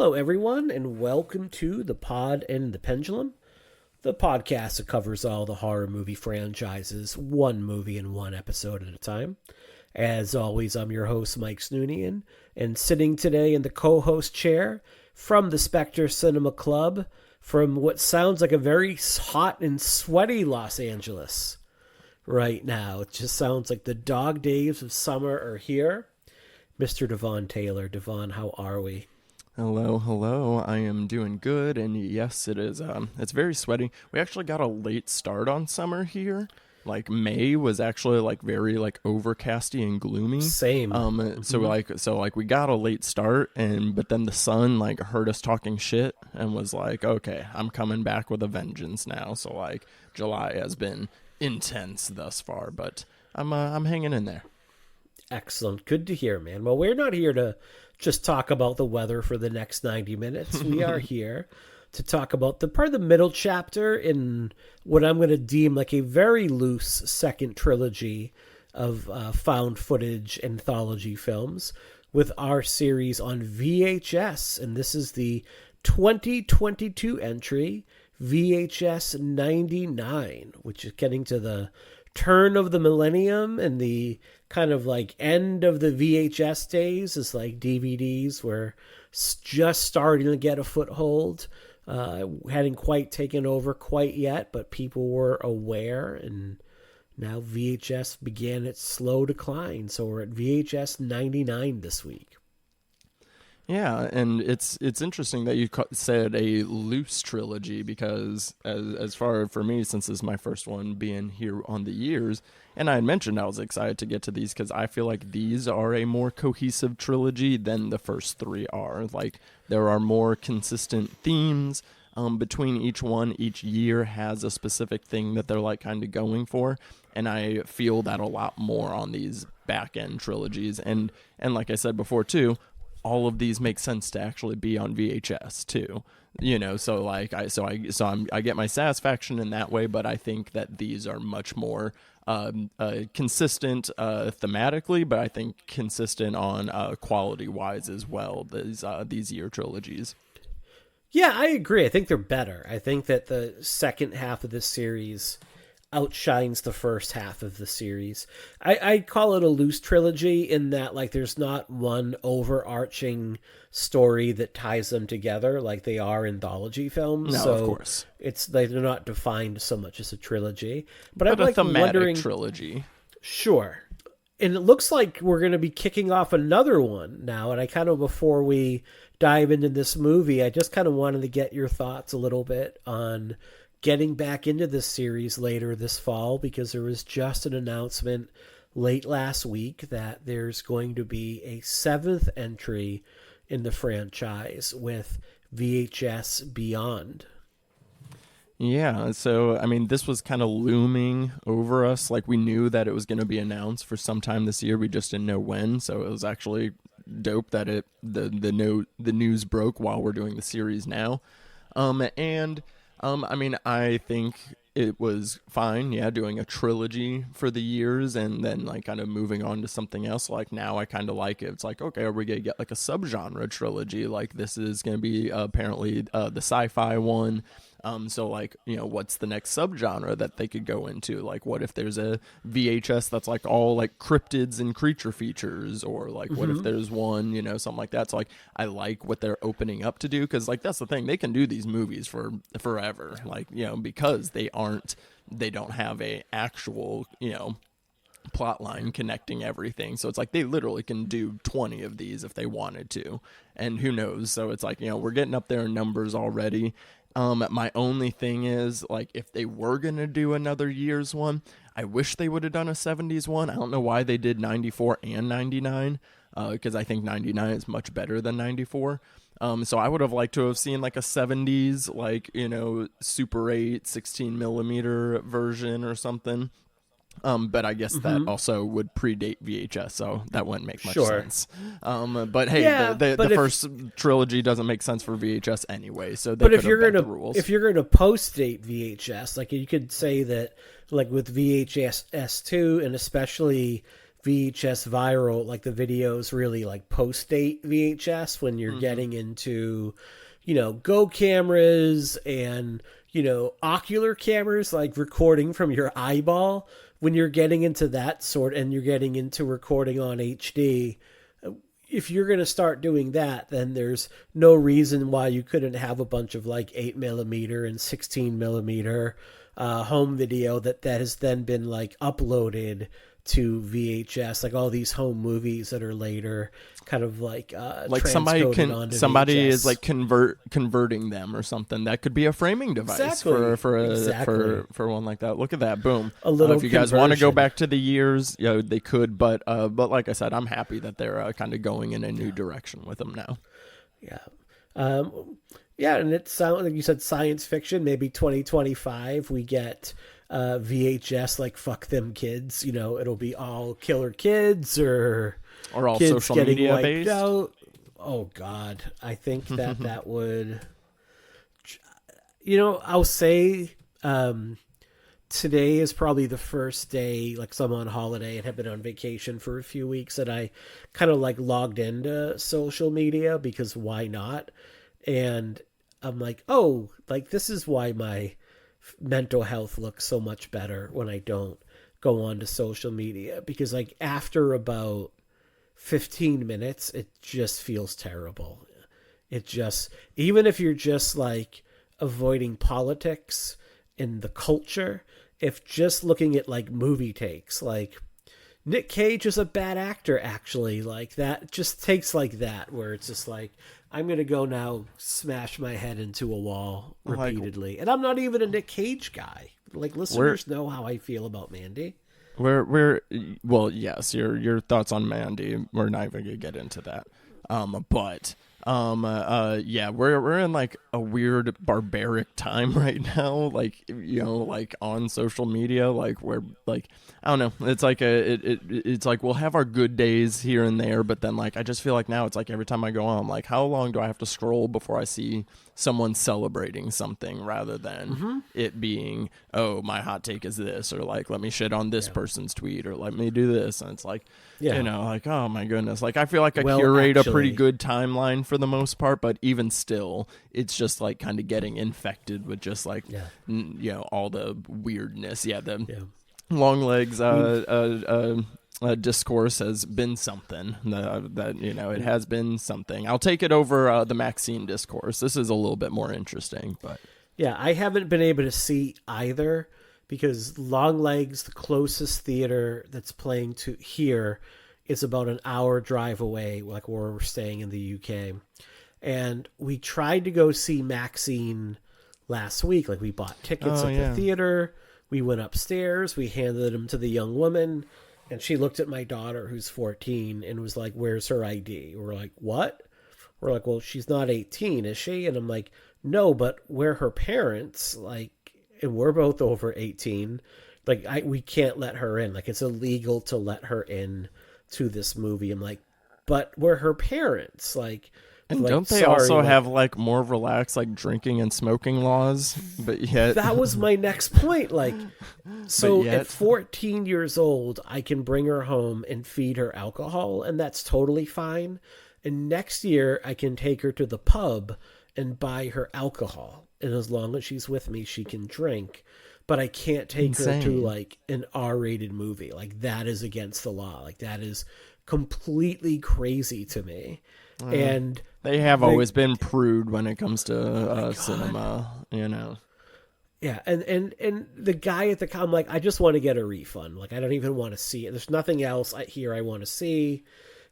Hello, everyone, and welcome to The Pod and the Pendulum, the podcast that covers all the horror movie franchises, one movie in one episode at a time. As always, I'm your host, Mike Snoonian, and sitting today in the co-host chair from the Spectre Cinema Club, from what sounds like a very hot and sweaty Los Angeles right now. It just sounds like the dog days of summer are here. Mr. Devaughn Taylor. Devaughn, how are we? Hello. I am doing good, and yes, it is. It's very sweaty. We actually got a late start on summer here. Like May was actually very overcasty and gloomy. Same. So we got a late start, but then the sun heard us talking shit and was like, okay, I'm coming back with a vengeance now. So July has been intense thus far, but I'm hanging in there. Excellent. Good to hear, man. Well, we're not here to just talk about the weather for the next 90 minutes. We are here to talk about part of the middle chapter in what I'm going to deem like a very loose second trilogy of found footage anthology films with our series on VHS. And this is the 2022 entry, VHS 99, which is getting to the turn of the millennium, and the kind of end of the VHS days is DVDs were just starting to get a foothold. Hadn't quite taken over quite yet, but people were aware, and now VHS began its slow decline. So we're at VHS 99 this week. Yeah, and it's interesting that you said a loose trilogy, because as far for me, since this is my first one being here on the years, and I had mentioned I was excited to get to these because I feel like these are a more cohesive trilogy than the first three are. There are more consistent themes between each one. Each year has a specific thing that they're kind of going for, and I feel that a lot more on these back end trilogies. And like I said before too, all of these make sense to actually be on VHS too, so I get my satisfaction in that way, but I think that these are much more consistent thematically, but I think consistent on quality wise as well, these year trilogies. Yeah, I agree. I think they're better. I think that the second half of this series outshines the first half of the series. I call it a loose trilogy in that there's not one overarching story that ties them together like they are anthology films. No, so of course. They're not defined so much as a trilogy. But I'm a thematic wondering, trilogy. Sure. And it looks like we're going to be kicking off another one now. And I kind of, before we dive into this movie, I just kind of wanted to get your thoughts a little bit on getting back into this series later this fall, because there was just an announcement late last week that there's going to be a seventh entry in the franchise with VHS Beyond. Yeah, so, this was kind of looming over us. We knew that it was going to be announced for some time this year. We just didn't know when, so it was actually dope that the news broke while we're doing the series now. I think it was fine, doing a trilogy for the years and then kind of moving on to something else. Now I kind of like it. It's okay, are we going to get a subgenre trilogy? This is going to be apparently the sci-fi one. What's the next subgenre that they could go into? What if there's a VHS that's all cryptids and creature features, or what if there's one, something like that. So I like what they're opening up to do, because that's the thing, they can do these movies for forever, because they don't have a actual, plot line connecting everything. So it's they literally can do 20 of these if they wanted to, and who knows. So it's we're getting up there in numbers already. My only thing is, if they were going to do another year's one, I wish they would have done a 70s one. I don't know why they did 94 and 99, because I think 99 is much better than 94. So I would have liked to have seen a 70s, Super 8, 16 millimeter version or something. But I guess that also would predate VHS, so that wouldn't make much sense. But hey, the first trilogy doesn't make sense for VHS anyway, so they could have bent the rules. If you're gonna post-date VHS, you could say that with VHS S2 and especially VHS viral, like the videos really like post-date VHS when you're getting into, Go cameras and, ocular cameras, like recording from your eyeball. When you're getting into that sort and you're getting into recording on HD, if you're going to start doing that, then there's no reason why you couldn't have a bunch of like 8mm and 16mm home video that has then been like uploaded to VHS, like all these home movies that are later kind of like somebody VHS. is like converting them or something. That could be a framing device for one like that. Look at that, boom. A little if you guys want to go back to the years, they could, but like I said, I'm happy that they're kind of going in a new direction with them now. Yeah, and it sounds like you said science fiction. Maybe 2025 we get VHS like fuck them kids. It'll be all killer kids or all kids social getting media wiped based. out. Oh God, I think that would. I'll say today is probably the first day, like, so I'm on holiday and have been on vacation for a few weeks, and I kind of like logged into social media because why not? And I'm like, oh, like this is why my mental health looks so much better when I don't go on to social media, because like after about 15 minutes, it just feels terrible. It just, even if you're just like avoiding politics and the culture, if just looking at like movie takes, like Nick Cage is a bad actor, actually, like that just takes like that, where it's just like, I'm going to go now smash my head into a wall repeatedly. And I'm not even a Nick Cage guy. Like, listeners know how I feel about Mandy. Well, yes, your thoughts on Mandy, we're not even going to get into that. We're in like a weird barbaric time right now, like, like on social media, like where, like, I don't know, it's like it's like we'll have our good days here and there, but then like I just feel like now it's like every time I go on, I'm like, how long do I have to scroll before I see someone celebrating something, rather than it being, oh, my hot take is this, or like, let me shit on this person's tweet, or let me do this. And it's like, like, oh my goodness, like I feel like I curate a pretty good timeline for the most part, but even still, it's just like kind of getting infected with just like all the weirdness. Long legs discourse has been something that it has been something. I'll take it over the Maxine discourse. This is a little bit more interesting, but I haven't been able to see either, because Longlegs, the closest theater that's playing to here, is about an hour drive away, like where we're staying in the UK. And we tried to go see Maxine last week. Like, we bought tickets at the theater. We went upstairs. We handed them to the young woman. And she looked at my daughter, who's 14, and was like, where's her ID? We're like, what? We're like, well, she's not 18, is she? And I'm like, no, but we're her parents. Like, and we're both over 18. Like, we can't let her in. Like, it's illegal to let her in to this movie. I'm like, but we're her parents. Like, and don't they also have like more relaxed like drinking and smoking laws? But yet that was my next point. Like, so at 14 years old, I can bring her home and feed her alcohol, and that's totally fine. And next year, I can take her to the pub and buy her alcohol. And as long as she's with me, she can drink. But I can't take her to like an R-rated movie. Like, that is against the law. Like, that is completely crazy to me. And they have always been prude when it comes to cinema, Yeah, and the guy at the I'm like, I just want to get a refund. Like, I don't even want to see it. There's nothing else here I want to see.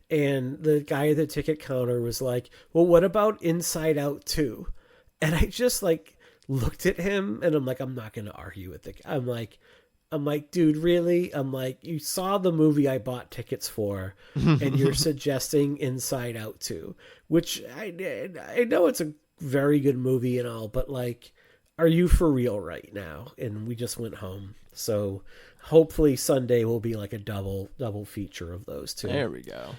And the guy at the ticket counter was like, well, what about Inside Out 2? And I just like looked at him, and I'm like, I'm not going to argue with the guy. I'm like, dude, really? I'm like, you saw the movie I bought tickets for, and you're suggesting Inside Out 2, which I know it's a very good movie and all, but like, are you for real right now? And we just went home. So hopefully Sunday will be like a double feature of those two. There we go.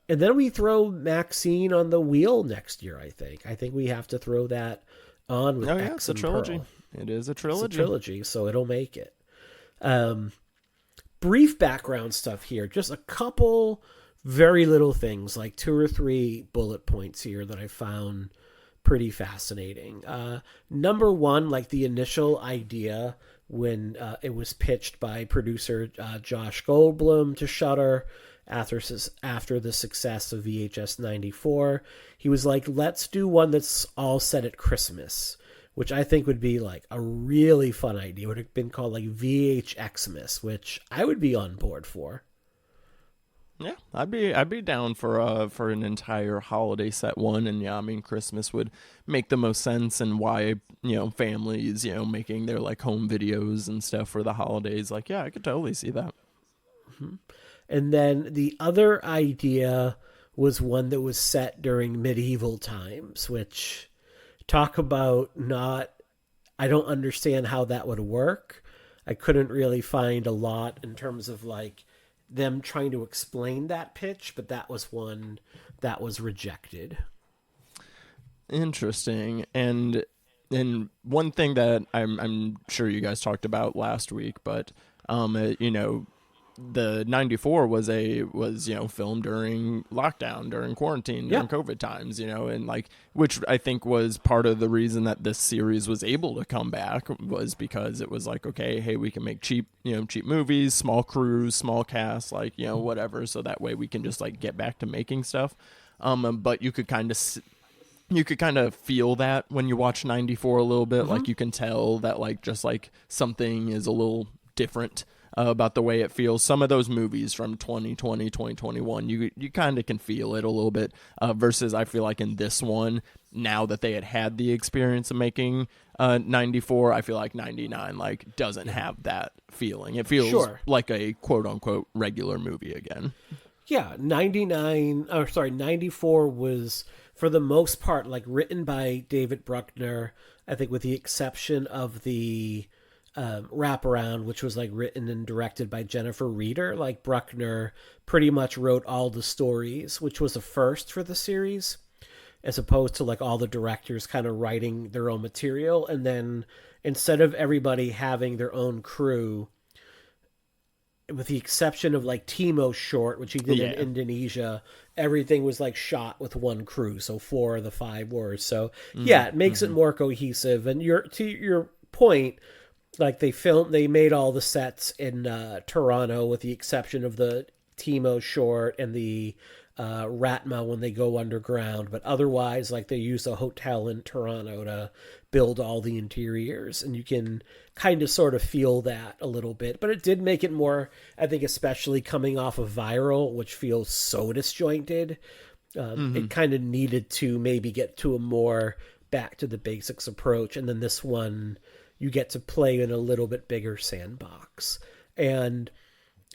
And then we throw Maxine on the wheel next year, I think. I think we have to throw that on with X it's a trilogy. Pearl. It is a trilogy. It's a trilogy, so it'll make it. brief background stuff here. Just a couple very little things, like 2 or 3 bullet points here that I found pretty fascinating. Number one, like the initial idea when it was pitched by producer Josh Goldblum to Shudder after the success of VHS 94, he was like, let's do one that's all set at Christmas, which I think would be like a really fun idea. It would have been called like VHXmas, which I would be on board for. Yeah, I'd be down for an entire holiday set one, and yeah, I mean Christmas would make the most sense, and why families making their like home videos and stuff for the holidays, like yeah, I could totally see that. Mm-hmm. And then the other idea was one that was set during medieval times, which talk about I don't understand how that would work. I couldn't really find a lot in terms of like them trying to explain that pitch, but that was one that was rejected. Interesting. And one thing that I'm sure you guys talked about last week, but the 94 was filmed during lockdown, during quarantine, during COVID times, and like, which I think was part of the reason that this series was able to come back, was because it was like, okay, hey, we can make cheap movies, small crews, small casts, like, whatever. So that way we can just like get back to making stuff. But you could kind of feel that when you watch 94 a little bit, mm-hmm. Like you can tell that like, just like something is a little different about the way it feels. Some of those movies from 2020, 2021, you kind of can feel it a little bit, versus I feel like in this one, now that they had the experience of making 94, I feel like 99 like doesn't have that feeling. It feels like a quote unquote regular movie again. Yeah, 94 was for the most part like written by David Bruckner, I think with the exception of the wraparound, which was like written and directed by Jennifer Reeder. Like Bruckner pretty much wrote all the stories, which was a first for the series, as opposed to like all the directors kind of writing their own material. And then instead of everybody having their own crew, with the exception of like Timo's short, which he did in Indonesia, everything was like shot with one crew. So 4 of the 5 were. So it makes it more cohesive. And to your point, like they made all the sets in Toronto with the exception of the Timo short and the Ratma when they go underground. But otherwise, like they use a hotel in Toronto to build all the interiors. And you can kind of sort of feel that a little bit. But it did make it more, I think, especially coming off of Viral, which feels so disjointed. It kind of needed to maybe get to a more back to the basics approach. And then this one, you get to play in a little bit bigger sandbox. And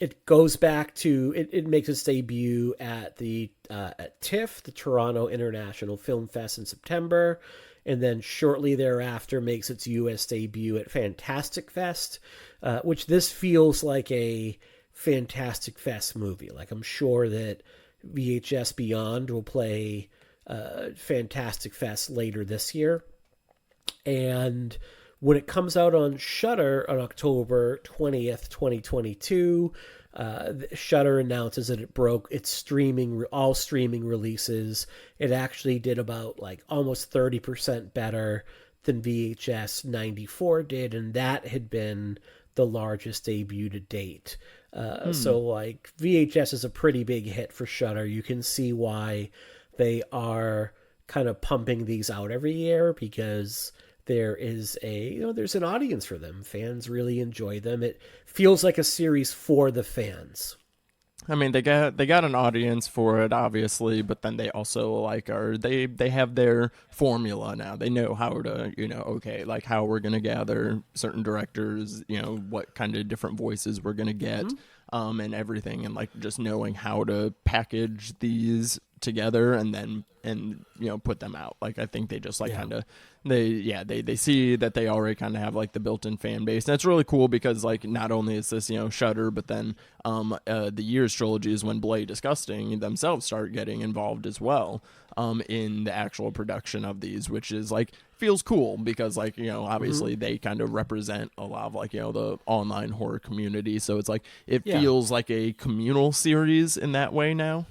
it goes back to, it makes its debut at at TIFF, the Toronto International Film Fest in September. And then shortly thereafter makes its US debut at Fantastic Fest, which this feels like a Fantastic Fest movie. Like I'm sure that VHS Beyond will play Fantastic Fest later this year. And when it comes out on Shudder on October 20th, 2022, Shudder announces that it broke its all streaming releases. It actually did about like almost 30% better than VHS 94 did, and that had been the largest debut to date. So like VHS is a pretty big hit for Shudder. You can see why they are kind of pumping these out every year, because there is there's an audience for them. Fans really enjoy them. It feels like a series for the fans. I mean, they got an audience for it, obviously, but then they also like they have their formula now. They know how to, okay, like how we're gonna gather certain directors, what kind of different voices we're gonna get, and everything, and like just knowing how to package these together and put them out. Like I think they just like Yeah. kind of they see that they already kind of have like the built-in fan base. And that's really cool because like not only is this Shudder, but then the Years trilogy is when Bloody Disgusting themselves start getting involved as well in the actual production of these, which is like feels cool because like obviously they kind of represent a lot of like the online horror community, so it's like it feels like a communal series in that way now.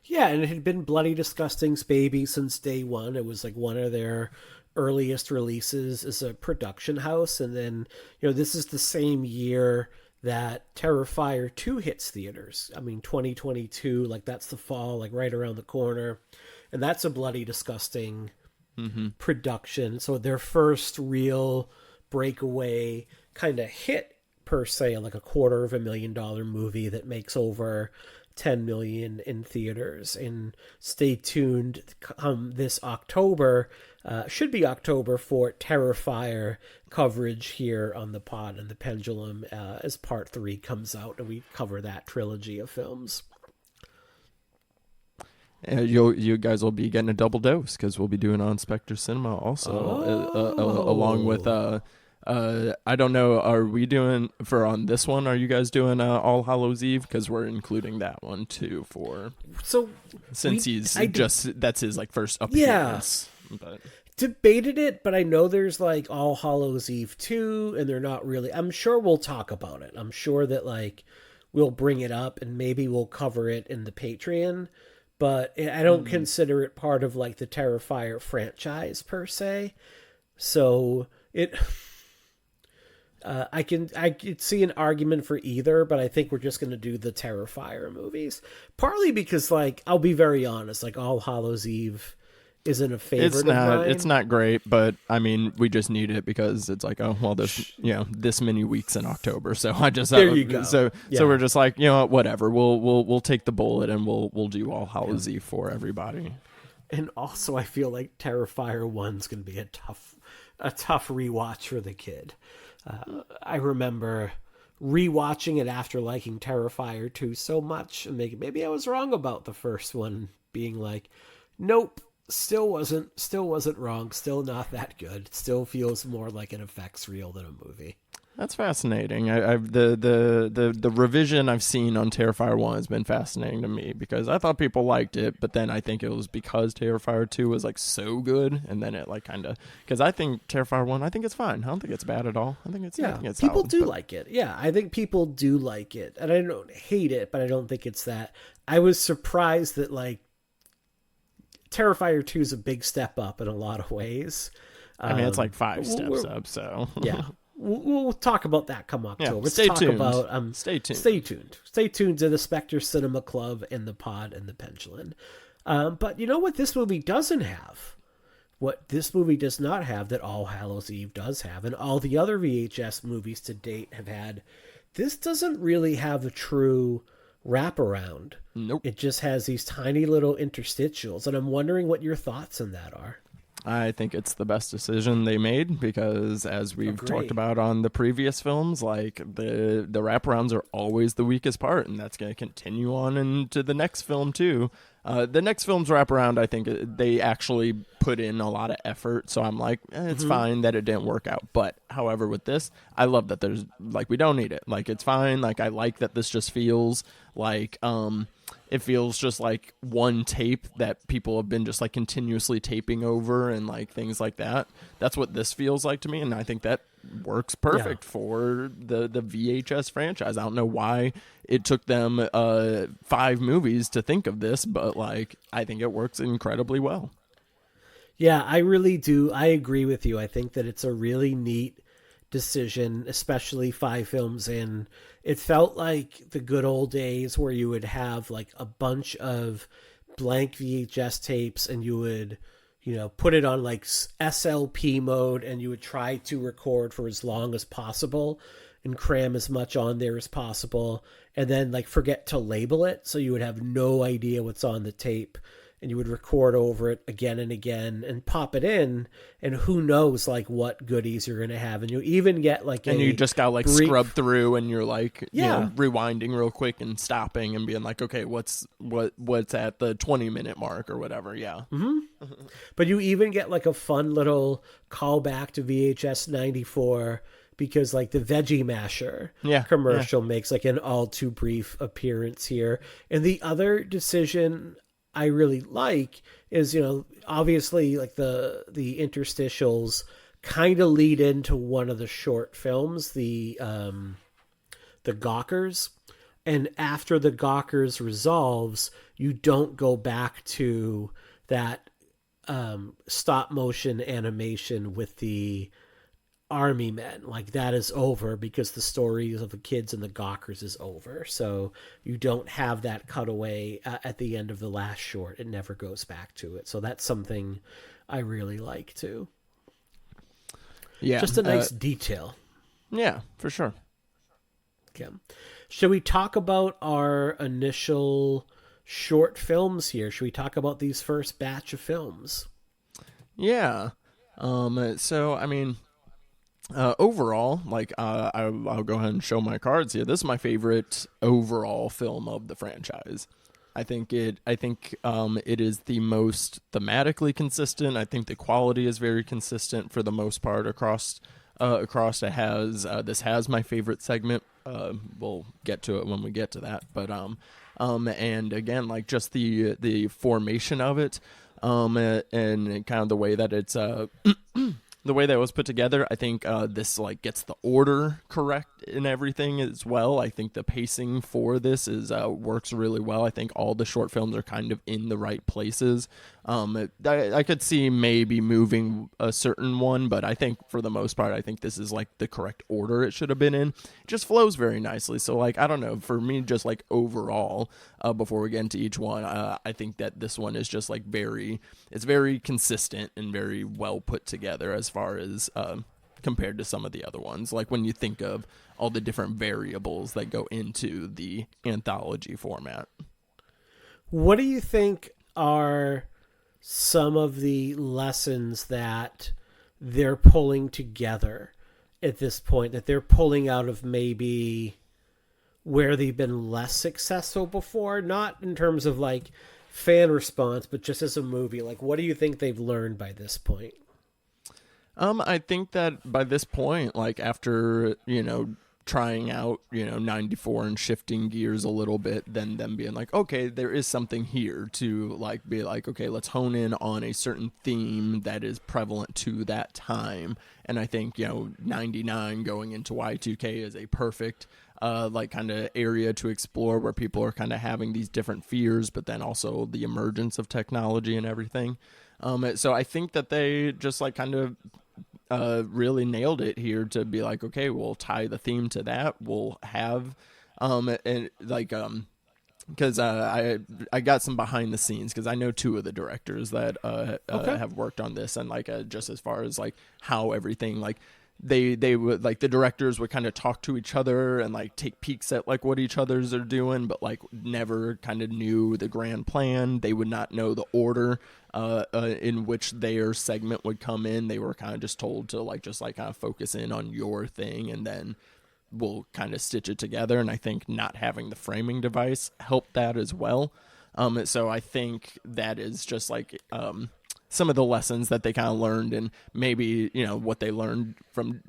Yeah, and it had been Bloody Disgusting's baby since day one. It was like one of their earliest releases as a production house. And then, this is the same year that Terrifier 2 hits theaters. I mean, 2022, like that's the fall, like right around the corner. And that's a Bloody Disgusting production. So their first real breakaway kind of hit, per se, like a $250,000 movie that makes over 10 million in theaters. And stay tuned this October, should be October, for Terrifier coverage here on the pod and the Pendulum as part 3 comes out and we cover that trilogy of films. You guys will be getting a double dose because we'll be doing On Spectre Cinema also, along with I don't know, are we doing for on this one? Are you guys doing All Hallows Eve? Because we're including that one too that's his like first appearance. Yeah. But debated it, but I know there's like All Hallows Eve 2 and they're not really. I'm sure we'll talk about it. I'm sure that like we'll bring it up and maybe we'll cover it in the Patreon. But I don't consider it part of like the Terrifier franchise per se. So it, I could see an argument for either, but I think we're just going to do the Terrifier movies. Partly because like, I'll be very honest, like All Hallows Eve isn't a favorite of mine. It's not great, but I mean, we just need it because it's like, oh, well, there's, this many weeks in October. So I just, there you go. So we're just like, whatever, we'll take the bullet and we'll do All Hallows Eve for everybody. And also I feel like Terrifier 1's going to be a tough rewatch for the kid. I remember rewatching it after liking Terrifier 2 so much and maybe I was wrong about the first one, being like, nope. Still wasn't wrong. Still not that good. Still feels more like an effects reel than a movie. That's fascinating. I've the revision I've seen on Terrifier 1 has been fascinating to me because I thought people liked it, but then I think it was because Terrifier 2 was like so good, and then it like kind of, because I think Terrifier 1, I think it's fine. I don't think it's bad at all. I think it's people solid, do like it. Yeah, I think people do like it, and I don't hate it, but I don't think it's that. I was surprised that like Terrifier 2 is a big step up in a lot of ways. I mean, it's like 5 steps up, so yeah. We'll talk about that come October. Yeah, Let's stay talk tuned. about stay tuned. Stay tuned to the Spectre Cinema Club and the pod and the Pendulum. But you know what this movie doesn't have? What this movie does not have that All Hallows Eve does have, and all the other VHS movies to date have had, this doesn't really have a true wraparound. Nope. It just has these tiny little interstitials, and I'm wondering what your thoughts on that are. I think it's the best decision they made because, as we've talked about on the previous films, like the wraparounds are always the weakest part, and that's going to continue on into the next film too. The next film's wraparound, I think they actually put in a lot of effort, so I'm like, it's fine that it didn't work out. But however, with this, I love that there's like, we don't need it. Like, it's fine. Like, I like that this just feels like it feels just like one tape that people have been just like continuously taping over and like things like that. That's what this feels like to me, and I think that works perfect for the VHS franchise. I don't know why it took them 5 movies to think of this, but like, I think it works incredibly well. Yeah, I really do. I agree with you. I think that it's a really neat decision, especially 5 films in. It felt like the good old days where you would have like a bunch of blank VHS tapes and you would, put it on like SLP mode and you would try to record for as long as possible and cram as much on there as possible, and then like forget to label it, so you would have no idea what's on the tape. and you would record over it again and again and pop it in, and who knows like what goodies you're gonna have. And you even get like and you just got like scrub through, and you're like, yeah, rewinding real quick and stopping and being like, okay, what's at the 20-minute mark or whatever. Yeah. But you even get like a fun little callback to VHS 94, because like the Veggie Masher commercial makes like an all too brief appearance here. And the other decision I really like is, obviously like the interstitials kind of lead into one of the short films, the Gawkers. And after the Gawkers resolves, you don't go back to that stop motion animation with the army men. Like that is over, because the stories of the kids and the Gawkers is over. So you don't have that cutaway at the end of the last short. It never goes back to it. So that's something I really like too. Yeah. Just a nice detail. Yeah, for sure. Okay. Should we talk about our initial short films here? Should we talk about these first batch of films? Yeah. So, I mean, overall, like, I'll go ahead and show my cards here. This is my favorite overall film of the franchise. I think it is the most thematically consistent. I think the quality is very consistent for the most part across. It has this has my favorite segment. We'll get to it when we get to that. But and again, like just the formation of it, and kind of the way that it's the way that it was put together. I think this like gets the order correct in everything as well. I think the pacing for this is works really well. I think all the short films are kind of in the right places. I could see maybe moving a certain one, but I think for the most part, I think this is like the correct order it should have been in. It just flows very nicely. So like, I don't know, for me, just like overall, before we get into each one, I think that this one is just like it's very consistent and very well put together as far as compared to some of the other ones. Like when you think of all the different variables that go into the anthology format. What do you think are some of the lessons that they're pulling together at this point, that they're pulling out of maybe where they've been less successful before? Not in terms of like fan response, but just as a movie. Like, what do you think they've learned by this point? I think that by this point, like after, trying out, 94 and shifting gears a little bit, then them being like, okay, there is something here to like be like, okay, let's hone in on a certain theme that is prevalent to that time. And I think, 99 going into Y2K is a perfect like kind of area to explore, where people are kind of having these different fears, but then also the emergence of technology and everything. So I think that they just like kind of really nailed it here to be like, okay, we'll tie the theme to that. We'll have, and like, because I got some behind the scenes, because I know two of the directors that have worked on this, and like just as far as like how everything like. They would like the directors would kind of talk to each other and like take peeks at like what each other's are doing, but like never kind of knew the grand plan. They would not know the order in which their segment would come in. They were kind of just told to like just like kind of focus in on your thing, and then we'll kind of stitch it together. And I think not having the framing device helped that as well. So I think that is just like some of the lessons that they kind of learned, and maybe, what they learned from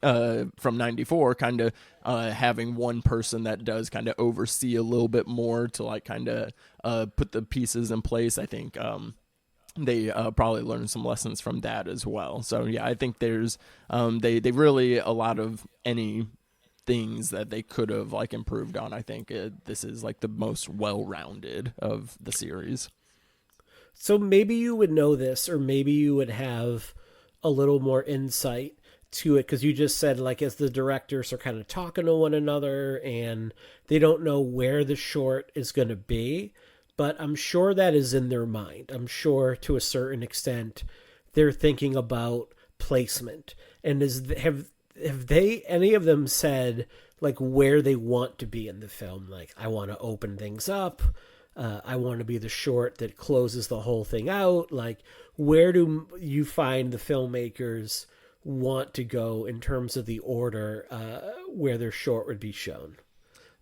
94, kind of having one person that does kind of oversee a little bit more to like kind of put the pieces in place. I think they probably learned some lessons from that as well. So yeah, I think there's they really a lot of any things that they could have like improved on. I think this is like the most well-rounded of the series. So maybe you would know this, or maybe you would have a little more insight to it, because you just said like as the directors are kind of talking to one another and they don't know where the short is going to be, but I'm sure that is in their mind. I'm sure to a certain extent they're thinking about placement. And have they, any of them, said like where they want to be in the film? Like, I want to open things up. I want to be the short that closes the whole thing out. Like, where do you find the filmmakers want to go in terms of the order where their short would be shown?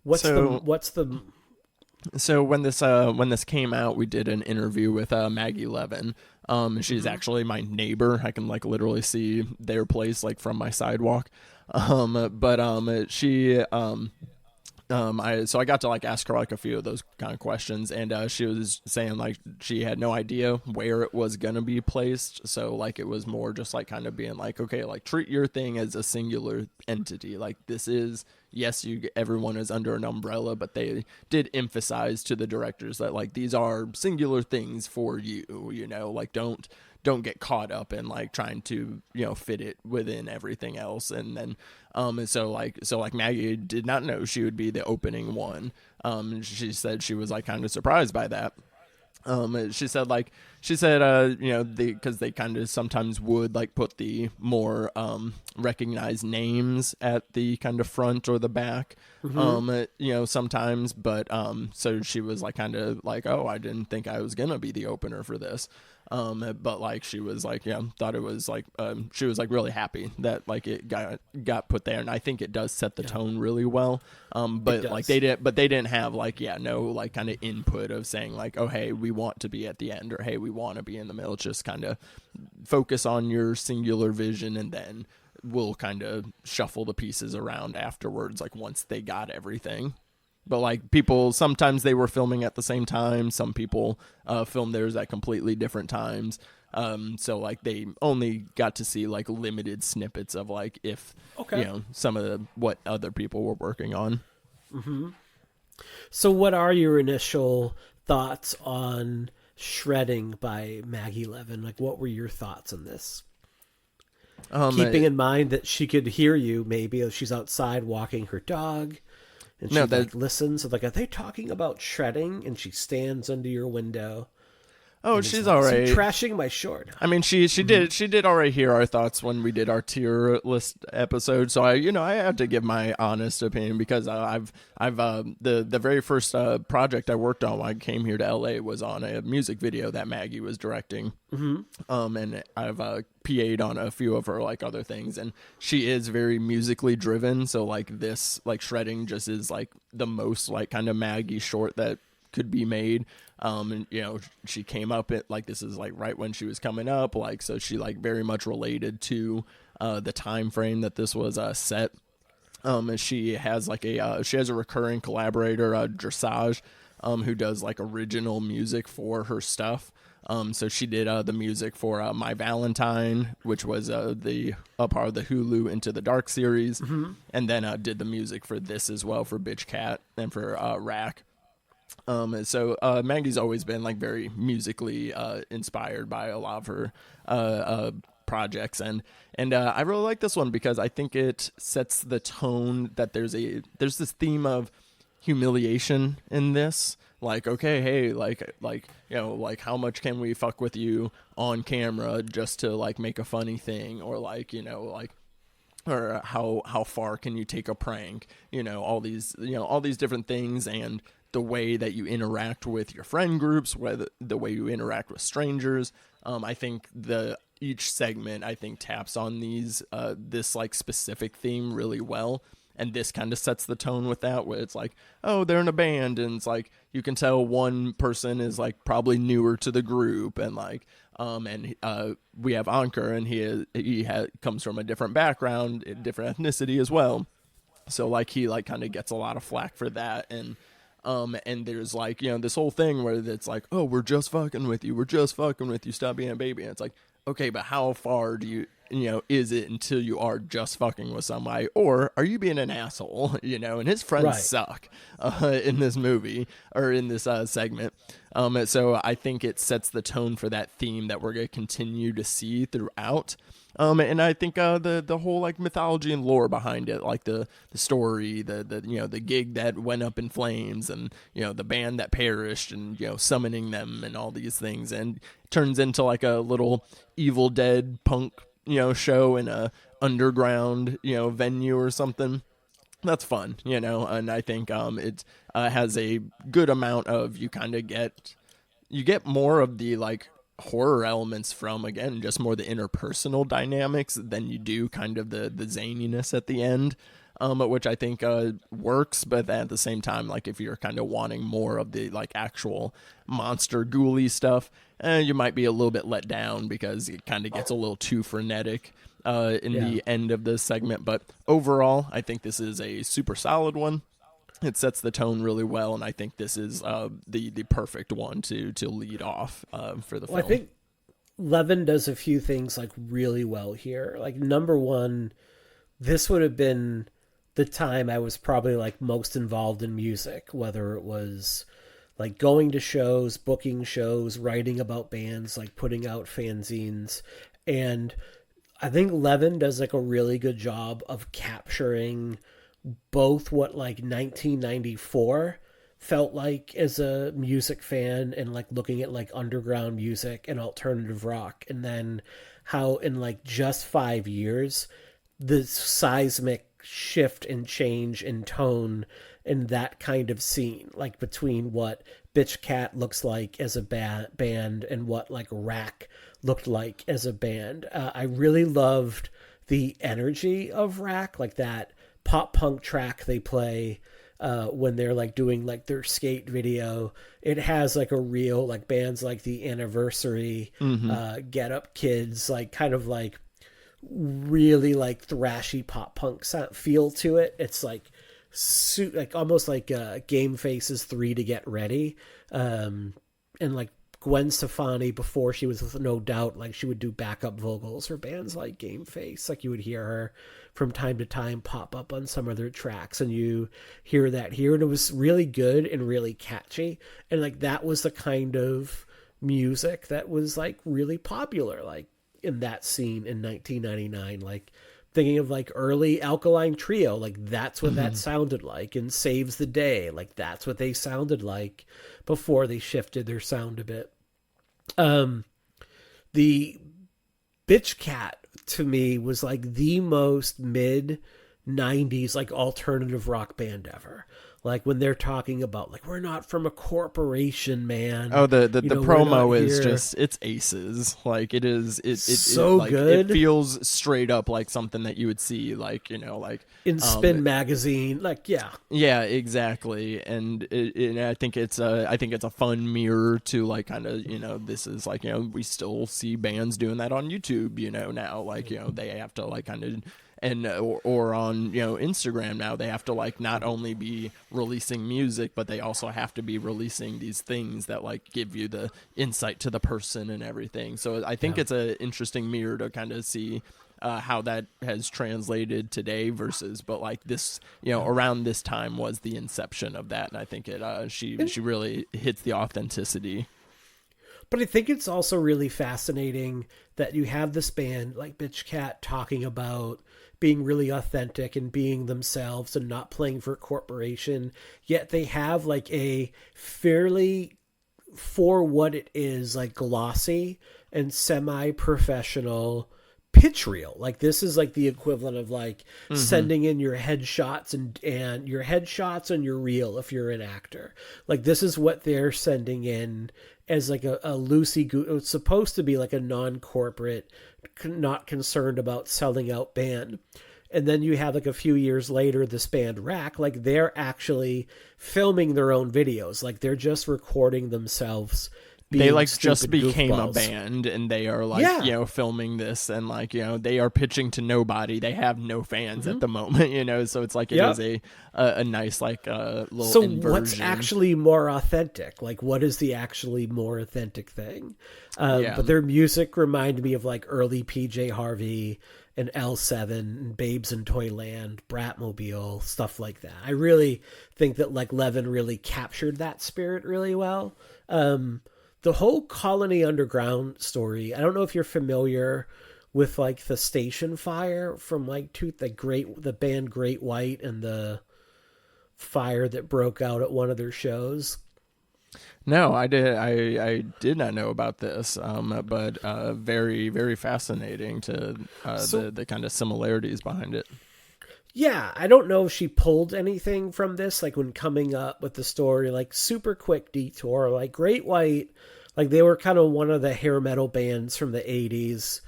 What's the So when this came out, we did an interview with Maggie Levin. She's actually my neighbor. I can like literally see their place like from my sidewalk. I got to like ask her like a few of those kind of questions, and she was saying like she had no idea where it was gonna be placed. So like it was more just like kind of being like, okay, like treat your thing as a singular entity. Like this is, yes, everyone is under an umbrella, but they did emphasize to the directors that like these are singular things for you. You know, like don't get caught up in like trying to, you know, fit it within everything else. And then so Maggie did not know she would be the opening one. She said she was like kind of surprised by that. She said, you know, because they kind of sometimes would like put the more recognized names at the kind of front or the back, you know, sometimes. But so she was like kind of like, oh, I didn't think I was gonna be the opener for this. But like she was like, yeah, thought it was like she was like really happy that like it got put there, and I think it does set the tone really well. But like they didn't have like no like kind of input of saying like, oh hey, we want to be at the end, or hey, we want to be in the middle. It's just kind of focus on your singular vision, and then we'll kind of shuffle the pieces around afterwards, like once they got everything. But like people, sometimes they were filming at the same time. Some people filmed theirs at completely different times. So like they only got to see like limited snippets of like you know, some of what other people were working on. Mm-hmm. So what are your initial thoughts on Shredding by Maggie Levin? Like, what were your thoughts on this? Keeping in mind that she could hear you, maybe if she's outside walking her dog. And she like listens. Like, are they talking about shredding? And she stands under your window. Oh, she's all right. Trashing my short. I mean, she did already hear our thoughts when we did our tier list episode. So I had to give my honest opinion, because I've the very first project I worked on when I came here to LA was on a music video that Maggie was directing. Mm-hmm. And I've PA'd on a few of her like other things, and she is very musically driven. So like this, like Shredding just is like the most like kind of Maggie short that could be made. And you know, she came up at like, this is like right when she was coming up, like, so she like very much related to the time frame that this was set. And she has like a recurring collaborator, Dressage, who does like original music for her stuff. So she did the music for My Valentine, which was the part of the Hulu Into the Dark series, mm-hmm. and then did the music for this as well, for Bitch Cat and for Rack. So Maggie's always been like very musically inspired by a lot of her projects, and I really like this one because I think it sets the tone that there's this theme of humiliation in this. Like, okay, hey, like you know, like how much can we fuck with you on camera just to like make a funny thing, or like, you know, like, or how far can you take a prank, you know, all these different things, and the way that you interact with your friend groups, whether the way you interact with strangers. I think each segment I think taps on this like specific theme really well. And this kind of sets the tone with that, where it's like, oh, they're in a band, and it's like you can tell one person is like probably newer to the group, and like, we have Ankur, and he comes from a different background, a different ethnicity as well, so like he like kind of gets a lot of flack for that, and there's like, you know, this whole thing where it's like, oh, we're just fucking with you, stop being a baby, and it's like, okay, but how far do you know, is it until you are just fucking with somebody, or are you being an asshole, you know? And his friends suck in this movie, or in this segment. So I think it sets the tone for that theme that we're going to continue to see throughout. And I think the whole like mythology and lore behind it, like the story, the you know, the gig that went up in flames, and you know, the band that perished, and you know, summoning them, and all these things, and turns into like a little Evil Dead punk, you know, show in a underground, you know, venue or something. That's fun, you know, and I think has a good amount of, you get more of the like horror elements from, again, just more the interpersonal dynamics than you do kind of the zaniness at the end, which I think works. But at the same time, like if you're kind of wanting more of the like actual monster ghouly stuff, you might be a little bit let down because it kind of gets a little too frenetic in the end of this segment. But overall, I think this is a super solid one. It sets the tone really well, and I think this is the perfect one to lead off for the film. I think Levin does a few things like really well here. Like number one, this would have been the time I was probably like most involved in music, whether it was like going to shows, booking shows, writing about bands, like putting out fanzines. And I think Levin does like a really good job of capturing both what like 1994 felt like as a music fan and like looking at like underground music and alternative rock, and then how in like just 5 years the seismic shift and change in tone in that kind of scene, like between what Bitch Cat looks like as a band and what like Rack looked like as a band. I really loved the energy of Rack, like that pop punk track they play when they're like doing like their skate video. It has like a real like bands like the Anniversary, Get Up Kids, like kind of like really like thrashy pop punk sound feel to it. It's like like almost like Game Faces 3 to Get Ready, and like Gwen Stefani before she was with No Doubt, like she would do backup vocals for bands like Game Face. Like you would hear her from time to time pop up on some of their tracks, and you hear that here, and it was really good and really catchy, and like that was the kind of music that was like really popular like in that scene in 1999. Like thinking of like early Alkaline Trio, like that's what that sounded like, and Saves the Day, like that's what they sounded like before they shifted their sound a bit. The Bitch Cat to me was like the most mid 90s like alternative rock band ever. Like when they're talking about like, we're not from a corporation, man. Oh, the promo is just, it's aces. Like it is, so like, good. It feels straight up like something that you would see, like, you know, like in Spin magazine. Like, yeah, exactly. And I think it's a fun mirror to like kind of, you know, this is like, you know, we still see bands doing that on YouTube, you know, now, like, you know, they have to like kind of, and or on, you know, Instagram now, they have to like not only be releasing music, but they also have to be releasing these things that like give you the insight to the person and everything. So I think it's an interesting mirror to kind of see how that has translated today versus, but like this, you know, around this time was the inception of that, and I think she really hits the authenticity. But I think it's also really fascinating that you have this band like Bitch Cat talking about being really authentic and being themselves and not playing for a corporation, yet they have like a fairly, for what it is, like glossy and semi-professional pitch reel. Like this is like the equivalent of like sending in your headshots and your headshots and your reel if you're an actor. Like this is what they're sending in as like a loosey goosey. It's supposed to be like a non-corporate, not concerned about selling out band. And then you have like a few years later this band Rack, like they're actually filming their own videos. Like they're just recording themselves. They like just became goofballs. a band, and they are like, you know, filming this, and like, you know, they are pitching to nobody. They have no fans at the moment, you know, so it's like it is a nice like little inversion. What's actually more authentic? Like what is the actually more authentic thing? But their music reminded me of like early PJ Harvey and L7 and Babes in Toyland, Bratmobile, stuff like that. I really think that like Levin really captured that spirit really well. The whole Colony Underground story, I don't know if you're familiar with like the station fire from like the band Great White and the fire that broke out at one of their shows. No, I did not know about this, but very, very fascinating to the kind of similarities behind it. Yeah, I don't know if she pulled anything from this, like when coming up with the story, like super quick detour, like Great White, like they were kind of one of the hair metal bands from the 80s.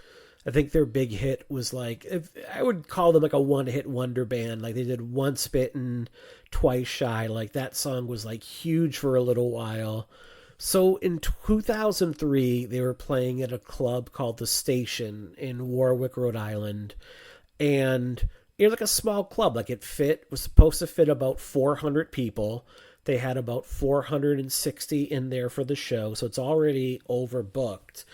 I think their big hit was like, if, I would call them like a one hit wonder band. Like they did Once Bitten, Twice Shy. Like that song was like huge for a little while. So in 2003, they were playing at a club called The Station in Warwick, Rhode Island. And it was like a small club. Like was supposed to fit about 400 people. They had about 460 in there for the show. So it's already overbooked.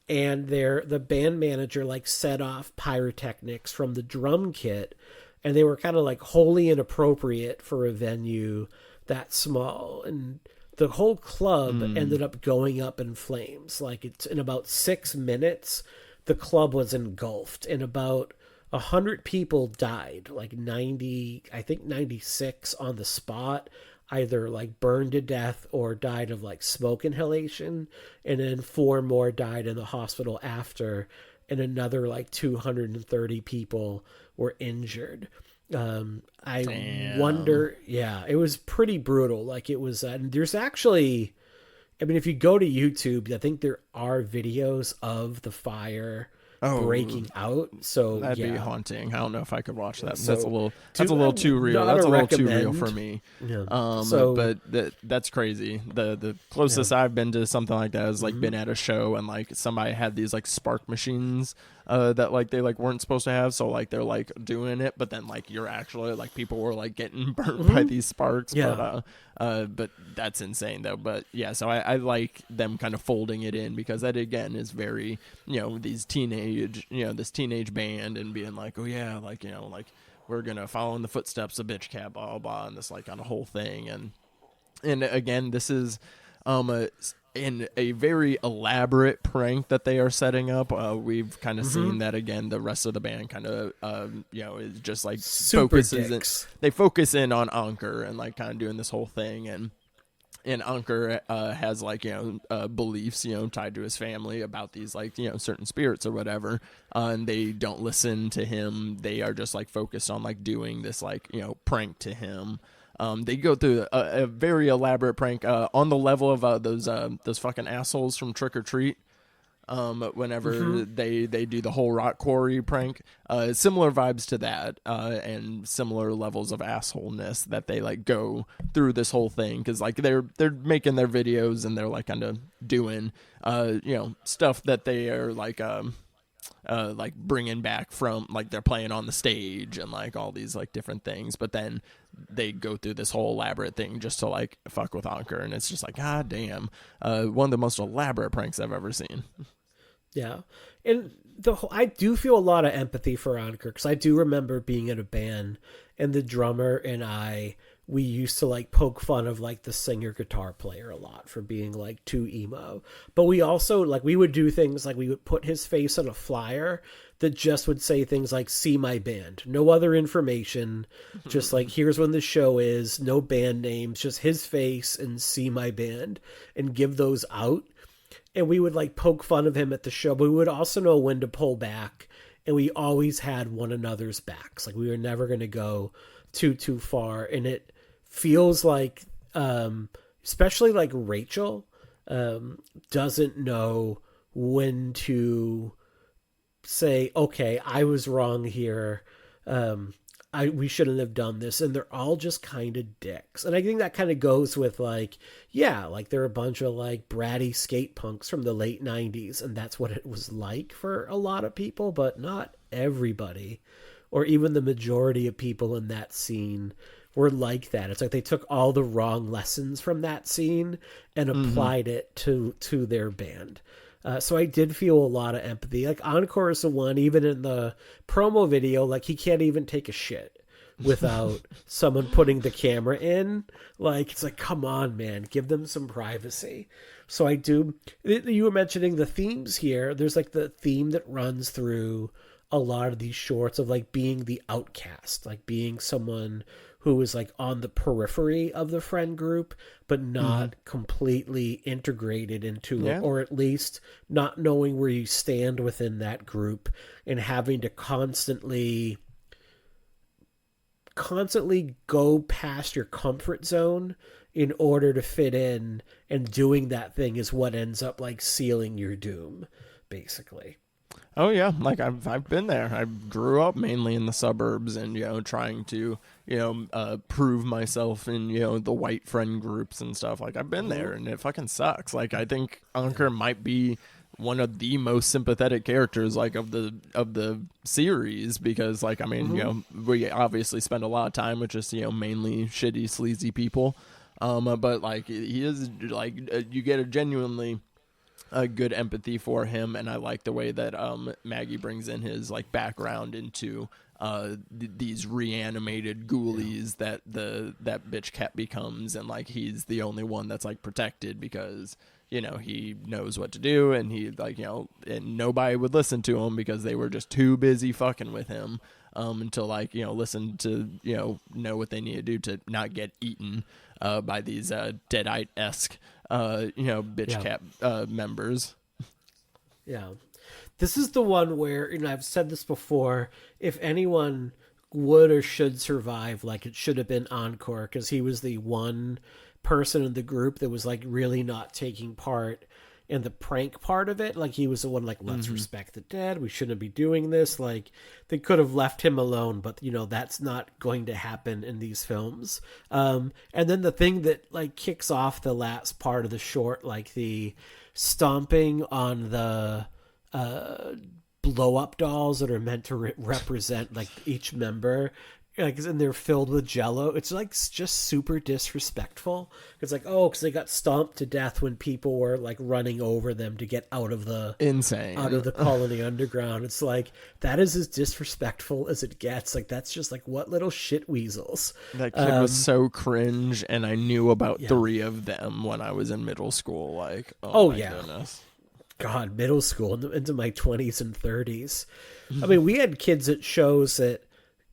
And the band manager like set off pyrotechnics from the drum kit, and they were kind of like wholly inappropriate for a venue that small, and the whole club ended up going up in flames. Like it's in about 6 minutes the club was engulfed, and about 100 people died, like 90, I think 96 on the spot, either like burned to death or died of like smoke inhalation, and then 4 more died in the hospital after, and another like 230 people were injured. I Damn. wonder, yeah, it was pretty brutal. Like it was, there's actually, I mean, if you go to YouTube, I think there are videos of the fire breaking out. So that'd be yeah. haunting. I don't know if I could watch that. So, That's a little too real. That's a little too real for me. Yeah. But that's crazy. The closest I've been to something like that is like been at a show and like somebody had these like spark machines that like they like weren't supposed to have, so like they're like doing it, but then like you're actually like people were like getting burnt by these sparks. Yeah. But that's insane though. But yeah, so I like them kind of folding it in, because that again is very, this teenage band and being like, oh yeah, like, like we're gonna follow in the footsteps of Bitch Cat, blah blah blah, and this like kind of whole thing. And again, this is in a very elaborate prank that they are setting up. We've kind of seen that again. The rest of the band kind of, is just like they focus in on Ankur and like kind of doing this whole thing. And Ankur has like, beliefs, tied to his family about these like, certain spirits or whatever. And they don't listen to him. They are just like focused on like doing this like, prank to him. They go through a very elaborate prank on the level of those fucking assholes from Trick or Treat. Whenever they do the whole rock quarry prank, similar vibes to that, and similar levels of assholeness that they like go through this whole thing, because like they're making their videos and they're like kind of doing stuff that they are like bringing back from like they're playing on the stage and like all these like different things, but then they go through this whole elaborate thing just to like fuck with Ankur, and it's just like, god damn, one of the most elaborate pranks I've ever seen. Yeah, and I do feel a lot of empathy for Ankur, because I do remember being in a band and the drummer and we used to like poke fun of like the singer guitar player a lot for being like too emo. But we also like, we would do things like we would put his face on a flyer that just would say things like, see my band, no other information, just like, here's when the show is, no band names, just his face and see my band, and give those out. And we would like poke fun of him at the show, but we would also know when to pull back. And we always had one another's backs. Like we were never going to go too far. And it feels like, especially like Rachel, doesn't know when to say, okay, I was wrong here. We shouldn't have done this. And they're all just kind of dicks. And I think that kind of goes with like, yeah, like they're a bunch of like bratty skate punks from the late 90s. And that's what it was like for a lot of people, but not everybody, or even the majority of people in that scene were like that. It's like they took all the wrong lessons from that scene and applied it to their band. So I did feel a lot of empathy. Like Encore is the one, even in the promo video, like he can't even take a shit without someone putting the camera in. Like, it's like, come on, man, give them some privacy. So I do, you were mentioning the themes here. There's like the theme that runs through a lot of these shorts of like being the outcast, like being someone who is like on the periphery of the friend group, but not completely integrated into it, or at least not knowing where you stand within that group and having to constantly constantly go past your comfort zone in order to fit in, and doing that thing is what ends up like sealing your doom, basically. Oh yeah, like I've been there. I grew up mainly in the suburbs, and trying to prove myself in the white friend groups and stuff. Like I've been there, and it fucking sucks. Like I think Ankur might be one of the most sympathetic characters like of the series, because like I mean we obviously spend a lot of time with just mainly shitty sleazy people, but like he is like you get a genuinely a good empathy for him, and I like the way that Maggie brings in his like background into these reanimated ghoulies that that bitch cat becomes, and like he's the only one that's like protected because he knows what to do, and he like and nobody would listen to him because they were just too busy fucking with him until like listen to know what they need to do to not get eaten by these Deadite-esque bitch cat members. Yeah. This is the one where, I've said this before, if anyone would or should survive, like it should have been Encore, because he was the one person in the group that was like really not taking part in the prank part of it. Like he was the one like, let's respect the dead. We shouldn't be doing this. Like they could have left him alone, but that's not going to happen in these films. And then the thing that like kicks off the last part of the short, like the stomping on the blow up dolls that are meant to represent like each member, like, and they're filled with jello. It's like just super disrespectful. It's like, because they got stomped to death when people were like running over them to get out of the colony underground. It's like, that is as disrespectful as it gets. Like that's just like, what little shit weasels. That kid was so cringe, and I knew about 3 of them when I was in middle school. Like, my goodness. God, middle school into my 20s and 30s. I mean, we had kids at shows that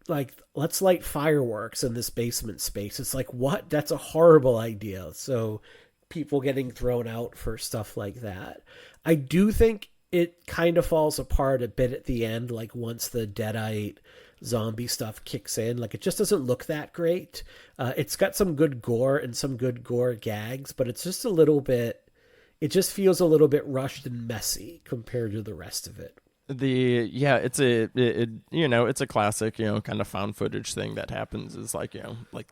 like, let's light fireworks in this basement space. It's like, what? That's a horrible idea. So people getting thrown out for stuff like that. I do think it kind of falls apart a bit at the end. Like once the Deadite zombie stuff kicks in, like it just doesn't look that great. It's got some good gore and some good gore gags, but it's just it just feels a little bit rushed and messy compared to the rest of it. It's a classic kind of found footage thing that happens is like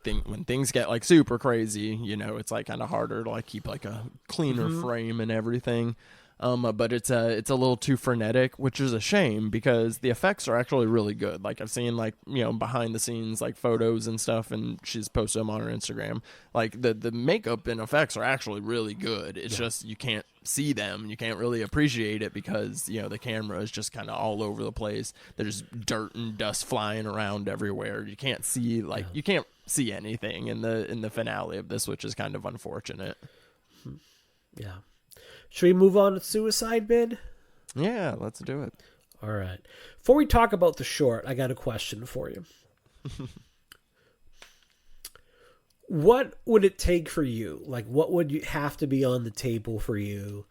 when things get like super crazy, it's like kind of harder to like keep like a cleaner frame and everything. But it's a little too frenetic, which is a shame because the effects are actually really good. Like I've seen like behind the scenes like photos and stuff, and she's posted them on her Instagram. Like the makeup and effects are actually really good. It's just you can't see them, you can't really appreciate it because the camera is just kind of all over the place. There's dirt and dust flying around everywhere. You can't see you can't see anything in the finale of this, which is kind of unfortunate. Yeah. Should we move on to Suicide Bid? Yeah, let's do it. All right. Before we talk about the short, I got a question for you. What would it take for you? Like, what would you have to be on the table for you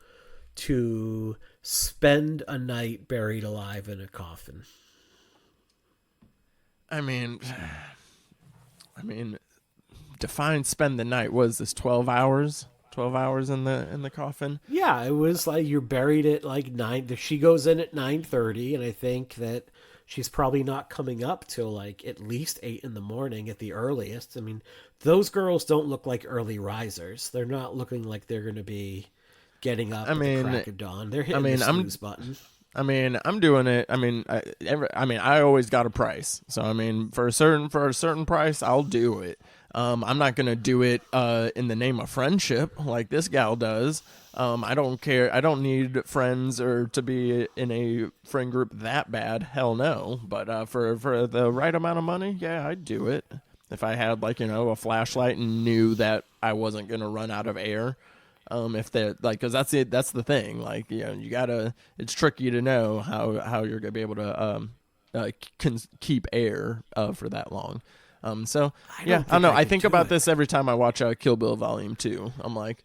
to spend a night buried alive in a coffin? I mean, define spend the night. Was this 12 hours? 12 hours in the coffin? Yeah, it was like you're buried at like 9. She goes in at 9:30, and I think that she's probably not coming up till like at least 8 in the morning at the earliest. I mean, those girls don't look like early risers. They're not looking like they're going to be getting up at the crack of dawn. They're hitting the snooze button. I'm doing it. I always got a price. So for a certain price, I'll do it. I'm not gonna do it in the name of friendship like this gal does. I don't care. I don't need friends or to be in a friend group that bad. Hell no. But for the right amount of money, yeah, I'd do it. If I had a flashlight and knew that I wasn't gonna run out of air. If they're like, because that's the thing. Like, you gotta. It's tricky to know how you're gonna be able to keep air for that long. So I don't know. I think about this every time I watch Kill Bill Volume 2. I'm like,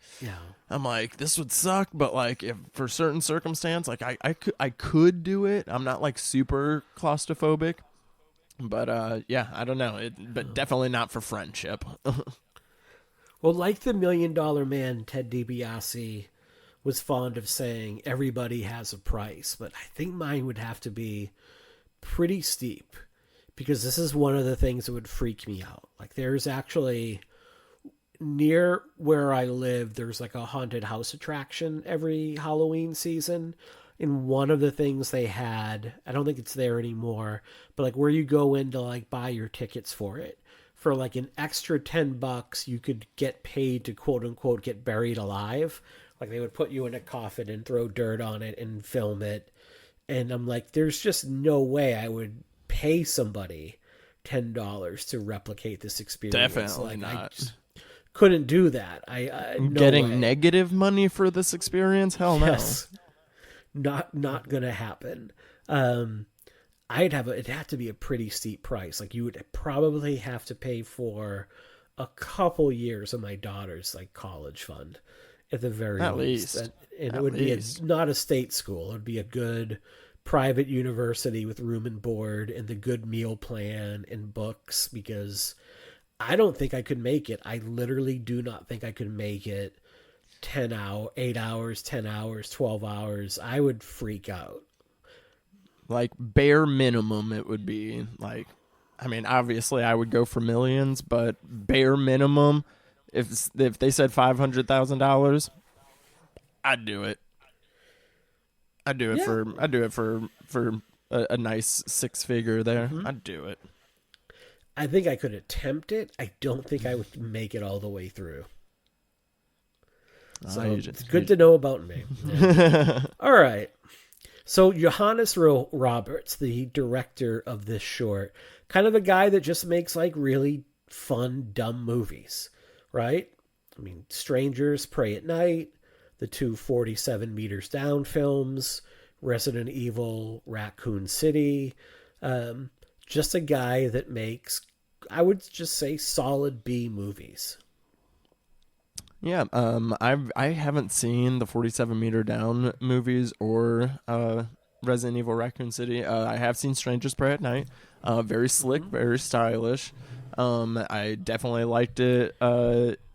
this would suck, but like if for certain circumstance, like I could do it. I'm not like super claustrophobic, But yeah, I don't know. But definitely not for friendship. Well, like the Million Dollar Man, Ted DiBiase was fond of saying, everybody has a price, but I think mine would have to be pretty steep because this is one of the things that would freak me out. Like, there's actually near where I live, there's like a haunted house attraction every Halloween season. And one of the things they had, I don't think it's there anymore, but like where you go in to like buy your tickets for it, for like an extra $10, you could get paid to quote unquote get buried alive. Like they would put you in a coffin and throw dirt on it and film it. And I'm like, there's just no way I would pay somebody $10 to replicate this experience. Definitely like not. I just couldn't do that. I no Getting way. negative money for this experience? Hell no. Yes, not gonna happen. It'd have to be a pretty steep price. Like you would probably have to pay for a couple years of my daughter's like college fund at the very At least. least. And it At would least. be not a state school. It would be a good private university with room and board and the good meal plan and books, because I don't think I could make it. I literally do not think I could make it 8 hours, 10 hours, 12 hours. I would freak out. Like bare minimum, it would be like, I mean, obviously I would go for millions, but bare minimum, if they said $500,000, I'd do it. I'd do it for a nice 6-figure there. Mm-hmm. I'd do it. I think I could attempt it. I don't think I would make it all the way through. So it's good to know about me. Yeah. All right. So Johannes Roberts, the director of this short, kind of a guy that just makes like really fun, dumb movies, right? I mean, Strangers, Pray at Night, the two 47 Meters Down films, Resident Evil, Raccoon City. Just a guy that makes, I would just say, solid B movies. Yeah, I haven't seen the 47 Meter Down movies or Resident Evil Raccoon City. I have seen Strangers Pray at Night. Very slick, very stylish. I definitely liked it.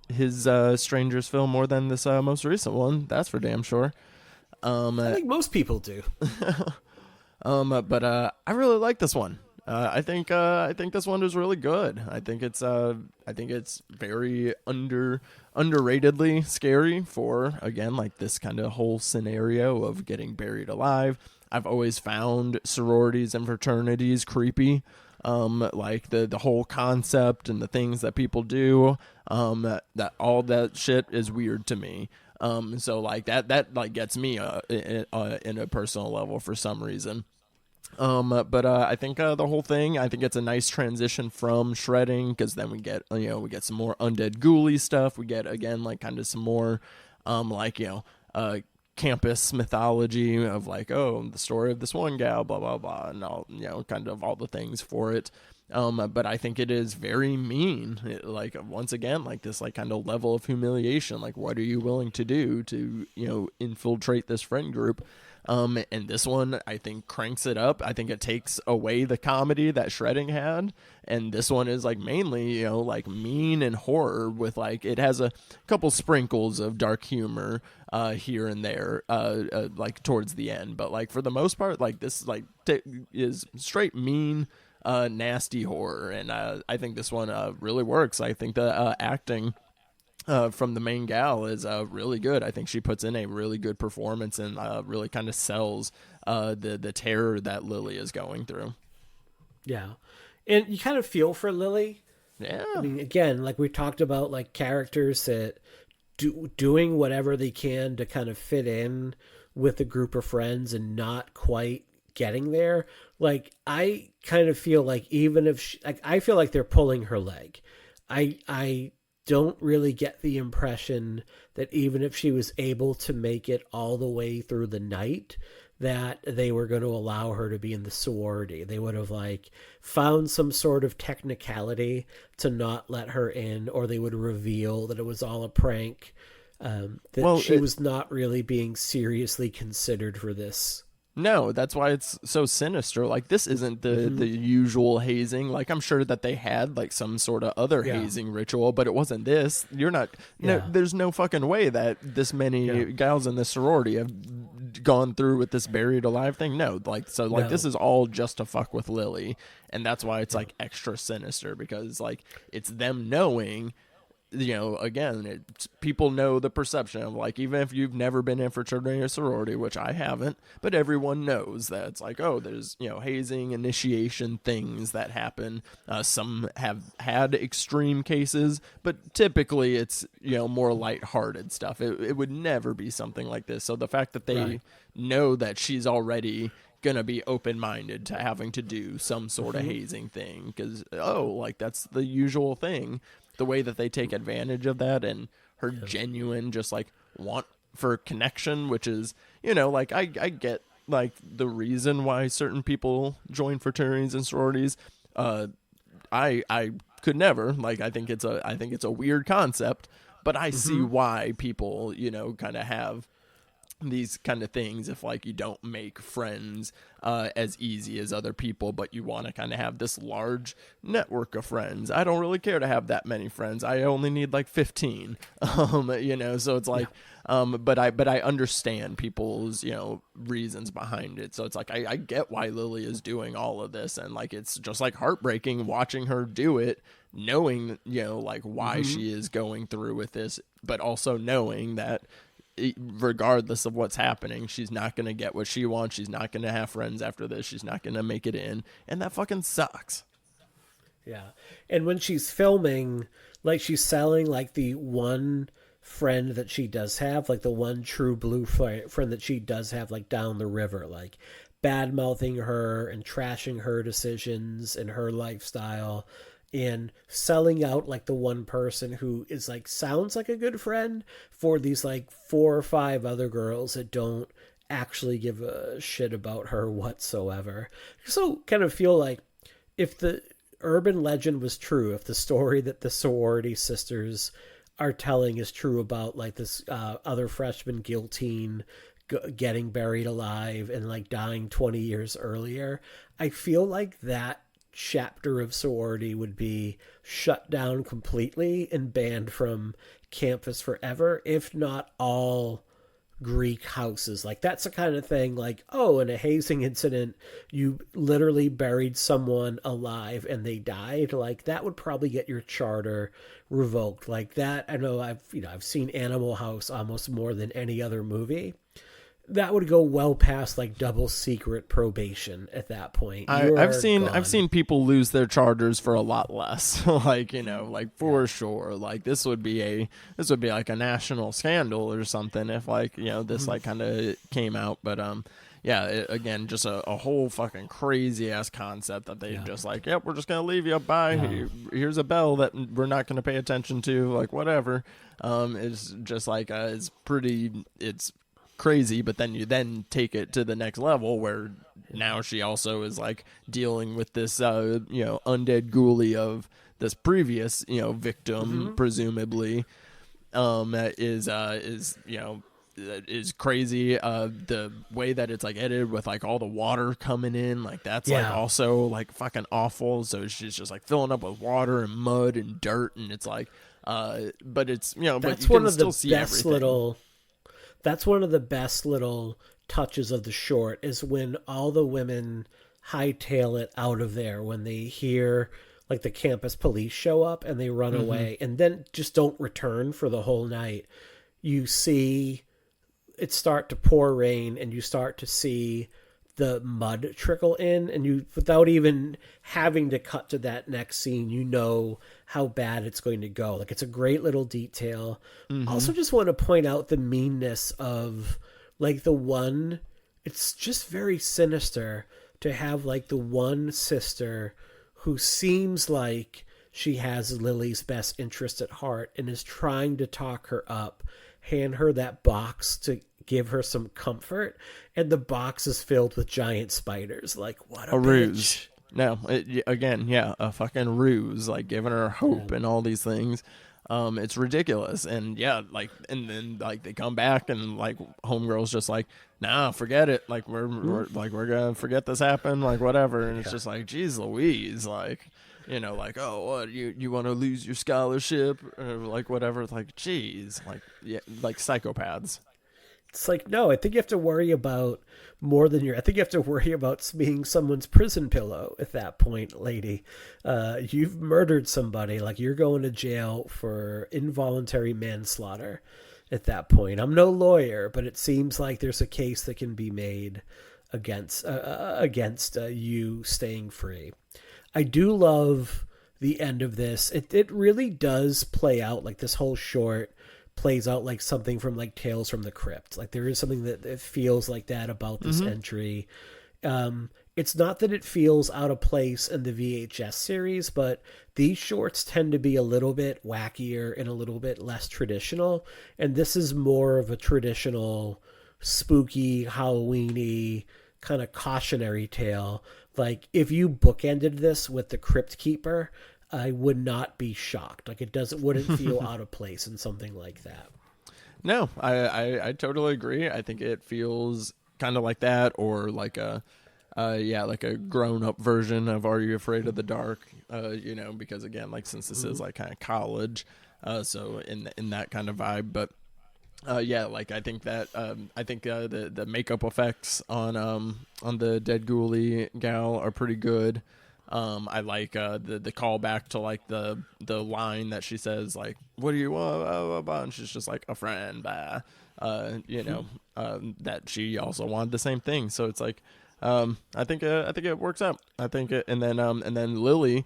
His Strangers film more than this most recent one. That's for damn sure. I think most people do. But I really like this one. I think this one is really good. I think it's very underratedly scary for, again, like this kind of whole scenario of getting buried alive. I've always found sororities and fraternities creepy. Like the whole concept and the things that people do. That all that shit is weird to me. So like that like gets me in a personal level for some reason. But I think the whole thing, I think it's a nice transition from shredding, because then we get some more undead ghouly stuff. We get, again, like kind of some more campus mythology of like, oh, the story of this one gal, blah blah blah, and all, kind of all the things for it. But I think it is very mean. Like, once again, like this like kind of level of humiliation. Like, what are you willing to do to infiltrate this friend group? And this one, I think, cranks it up. I think it takes away the comedy that shredding had, and this one is like mainly, like mean and horror, with like, it has a couple sprinkles of dark humor here and there, like towards the end. But like for the most part, like this like is straight mean, nasty horror, and I think this one really works. I think the acting from the main gal is really good. I think she puts in a really good performance and really kind of sells the terror that Lily is going through. Yeah. And you kind of feel for Lily. Yeah. I mean, again, like we talked about, like characters that doing whatever they can to kind of fit in with a group of friends and not quite getting there. Like, I kind of feel like even if I feel like they're pulling her leg. I don't really get the impression that even if she was able to make it all the way through the night, that they were going to allow her to be in the sorority. They would have like found some sort of technicality to not let her in, or they would reveal that it was all a prank, that she was not really being seriously considered for this. No, that's why it's so sinister. Like, this isn't the usual hazing. Like, I'm sure that they had like some sort of other Yeah. hazing ritual, but it wasn't this. You're not. No, Yeah. there's no fucking way that this many Yeah. gals in this sorority have gone through with this buried alive thing. No, like, so like No. this is all just to fuck with Lily, and that's why it's like extra sinister, because like it's them knowing. Again, people know the perception of, like, even if you've never been in fraternity or sorority, which I haven't, but everyone knows that it's like, oh, there's, hazing, initiation things that happen. Some have had extreme cases, but typically it's, more lighthearted stuff. It would never be something like this. So the fact that they Right. know that she's already gonna be open-minded to having to do some sort of hazing thing, because like, that's the usual thing, the way that they take advantage of that, and her genuine just like want for connection, which is, like, I get like the reason why certain people join fraternities and sororities. I could never, like, I think it's a weird concept, but I see why people, kind of have these kind of things, if like you don't make friends as easy as other people, but you want to kind of have this large network of friends. I don't really care to have that many friends. I only need like 15. So it's like but I understand people's reasons behind it. So it's like I get why Lily is doing all of this, and like it's just like heartbreaking watching her do it, knowing like why she is going through with this, but also knowing that regardless of what's happening, she's not going to get what she wants. She's not going to have friends after this. She's not going to make it in. And that fucking sucks. Yeah. And when she's filming, like, she's selling like the one friend that she does have, like the one true blue friend that she does have, like down the river, like bad mouthing her and trashing her decisions and her lifestyle, and selling out like the one person who is like sounds like a good friend for these like 4 or 5 other girls that don't actually give a shit about her whatsoever. So kind of feel like, if the urban legend was true, if the story that the sorority sisters are telling is true about like this other freshman guillotine getting buried alive and like dying 20 years earlier, I feel like that chapter of sorority would be shut down completely and banned from campus forever, if not all Greek houses. Like, that's the kind of thing, like, oh, in a hazing incident you literally buried someone alive and they died, like that would probably get your charter revoked. Like that, I know I've seen Animal House almost more than any other movie. That would go well past like double secret probation at that point. I've seen people lose their charters for a lot less. Like, like for sure. Like this would be like a national scandal or something if like, this like kind of came out. But again, just a whole fucking crazy ass concept that they just like, yep, we're just gonna leave you. Bye. Yeah. Here's a bell that we're not gonna pay attention to. Like whatever. It's just like it's crazy, but then you take it to the next level where now she also is like dealing with this undead ghoulie of this previous victim, presumably, is crazy. The way that it's like edited with like all the water coming in, like that's like also like fucking awful. So she's just like filling up with water and mud and dirt, and it's like but it's but that's you one can of still the see best everything. little That's one of the best little touches of the short, is when all the women hightail it out of there when they hear like the campus police show up and they run away and then just don't return for the whole night. You see it start to pour rain and you start to see the mud trickle in, and you, without even having to cut to that next scene, you know how bad it's going to go. Like, it's a great little detail. Also just want to point out the meanness of like it's just very sinister to have like the one sister who seems like she has Lily's best interest at heart and is trying to talk her up, hand her that box to give her some comfort, and the box is filled with giant spiders. Like, what a ruse. bitch. No, a fucking ruse, like giving her hope and all these things. It's ridiculous. And yeah, like, and then like they come back and like homegirl's just like, nah, forget it. Like we're gonna forget this happened. Like whatever. And it's just like, geez, Louise, like, you know, like, oh, what, you want to lose your scholarship or like whatever. It's like, geez, like, yeah, like psychopaths. It's like, no, I think you have to worry about more than I think you have to worry about being someone's prison pillow at that point, lady. You've murdered somebody. Like, you're going to jail for involuntary manslaughter at that point. I'm no lawyer, but it seems like there's a case that can be made against you staying free. I do love the end of this. It really does play out like this whole short plays out like something from like Tales from the Crypt. Like there is something that feels like that about this entry. It's not that it feels out of place in the VHS series, but these shorts tend to be a little bit wackier and a little bit less traditional. And this is more of a traditional, spooky, Halloween-y kind of cautionary tale. Like if you bookended this with the Crypt Keeper, I would not be shocked. Like wouldn't feel out of place in something like that. No, I totally agree. I think it feels kind of like that, or like like a grown up version of Are You Afraid of the Dark? You know, because again, like since this is like kind of college, so in that kind of vibe. But yeah, like I think that the makeup effects on the dead ghoulie gal are pretty good. I like the callback to like the line that she says, like, what do you want? And she's just like, a friend, bah. You know, that she also wanted the same thing. So it's like, I think it works out. I think it, and then Lily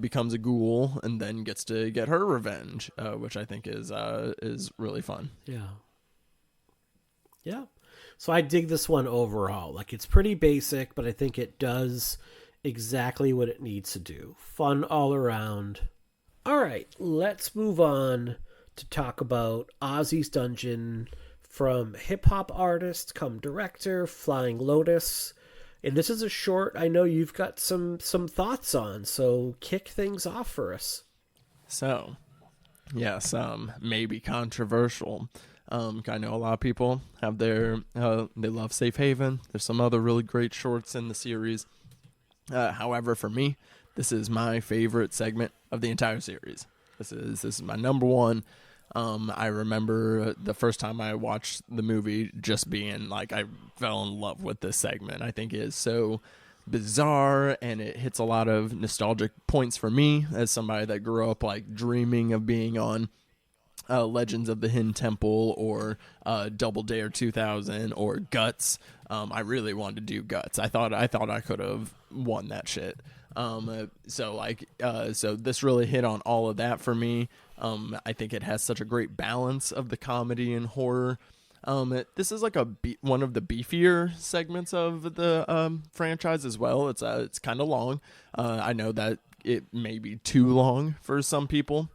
becomes a ghoul and then gets to get her revenge, which I think is really fun. Yeah. Yeah. So I dig this one overall. Like it's pretty basic, but I think it does exactly what it needs to do. Fun all around. All right, let's move on to talk about Ozzy's Dungeon, from hip hop artist come director, Flying Lotus. And this is a short I know you've got some thoughts on, so kick things off for us. So, yes, maybe controversial. I know a lot of people have they love Safe Haven. There's some other really great shorts in the series. However, for me, this is my favorite segment of the entire series. This is my number one. I remember the first time I watched the movie just being like, I fell in love with this segment. I think it is so bizarre and it hits a lot of nostalgic points for me as somebody that grew up like dreaming of being on Legends of the Hidden Temple or Double Dare 2000 or Guts. I really wanted to do Guts. I thought I could have won that shit. So this really hit on all of that for me. I think it has such a great balance of the comedy and horror. This is like one of the beefier segments of the franchise as well. It's kind of long. I know that it may be too long for some people,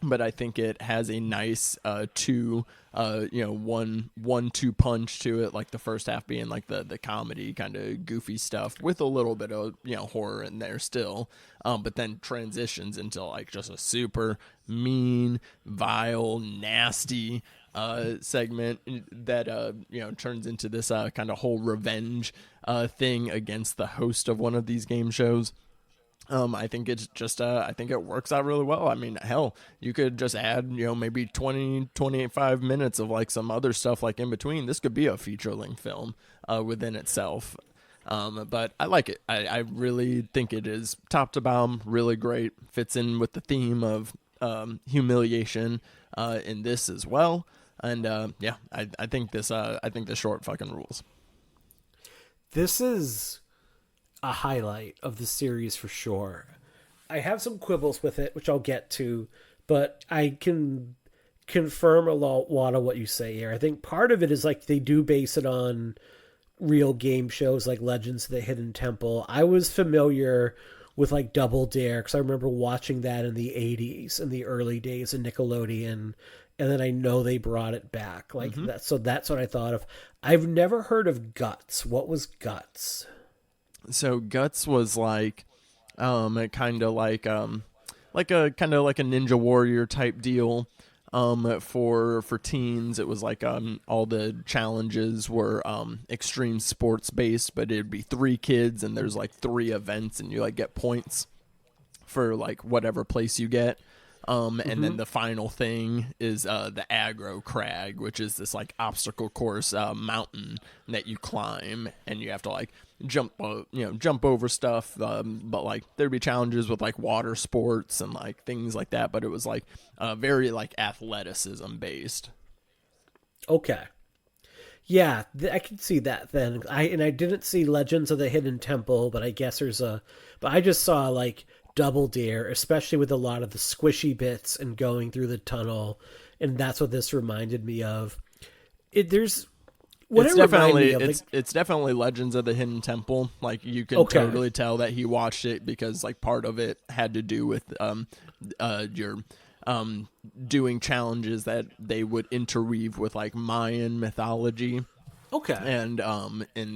but I think it has a nice one-two punch to it. Like the first half being like the comedy kind of goofy stuff with a little bit of horror in there still, but then transitions into like just a super mean, vile, nasty segment that turns into this kind of whole revenge thing against the host of one of these game shows. I think it's just, I think it works out really well. I mean, hell, you could just add, maybe 25 minutes of like some other stuff like in between. This could be a feature-length film within itself. But I like it. I really think it is top to bottom, really great. Fits in with the theme of humiliation in this as well. And I think this short fucking rules. This is a highlight of the series for sure. I have some quibbles with it, which I'll get to, but I can confirm a lot of what you say here. I think part of it is like they do base it on real game shows like Legends of the Hidden Temple. I was familiar with like Double Dare because I remember watching that in the 80s, in the early days of Nickelodeon, and then I know they brought it back like that. So that's what I thought of. I've never heard of Guts. What was Guts? So Guts was like kind of like like a kind of like a Ninja Warrior type deal. For teens, it was like all the challenges were extreme sports based, but it'd be 3 kids and there's like 3 events, and you like get points for like whatever place you get. And then the final thing is the aggro crag, which is this like obstacle course mountain that you climb, and you have to like jump over stuff. But like there'd be challenges with like water sports and like things like that. But it was like very like athleticism based. Okay. Yeah, I can see that then. I didn't see Legends of the Hidden Temple, but I guess but I just saw like Double Dare, especially with a lot of the squishy bits and going through the tunnel, and that's what this reminded me of. It's definitely Legends of the Hidden Temple. Like you can totally tell that he watched it, because like part of it had to do with your doing challenges that they would interweave with like Mayan mythology. Okay. And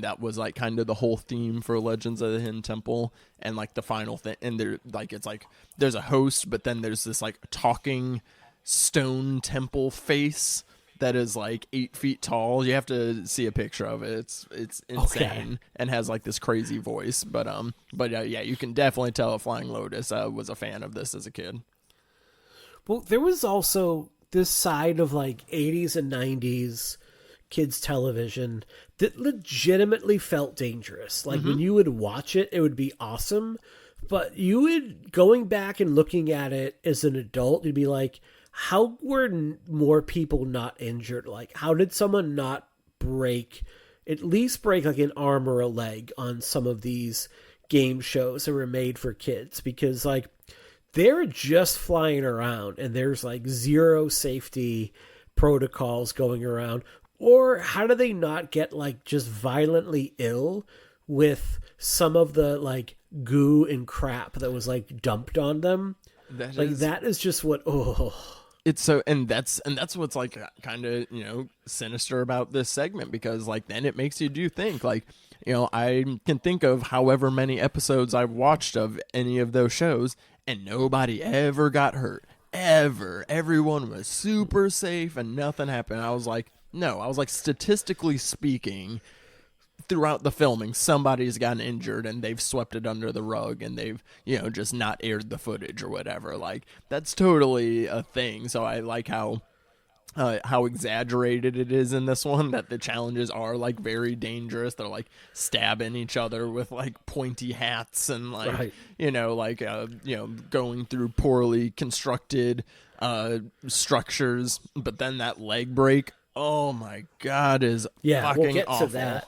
that was like kind of the whole theme for Legends of the Hidden Temple, and like the final thing, and there's a host, but then there's this like talking stone temple face that is like 8 feet tall. You have to see a picture of it. It's insane, and has like this crazy voice. But yeah, you can definitely tell Flying Lotus was a fan of this as a kid. Well, there was also this side of like 80s and 90s kids television that legitimately felt dangerous. Like when you would watch it, it would be awesome, but you would, going back and looking at it as an adult, you'd be like, how were more people not injured? Like, how did someone not at least break like an arm or a leg on some of these game shows that were made for kids? Because like they're just flying around and there's like zero safety protocols going around. Or how do they not get like just violently ill with some of the like goo and crap that was like dumped on them? That is just what it's so, and that's what's like kind of, sinister about this segment, because like then it makes you do think like, I can think of however many episodes I've watched of any of those shows, and nobody ever got hurt. Ever. Everyone was super safe and nothing happened. I was like, statistically speaking, throughout the filming, somebody's gotten injured and they've swept it under the rug and they've, just not aired the footage or whatever. Like, that's totally a thing. So I like how exaggerated it is in this one, that the challenges are like very dangerous. They're like stabbing each other with like pointy hats and like, going through poorly constructed structures. But then that leg break, oh my God, is fucking we'll get awful. to that.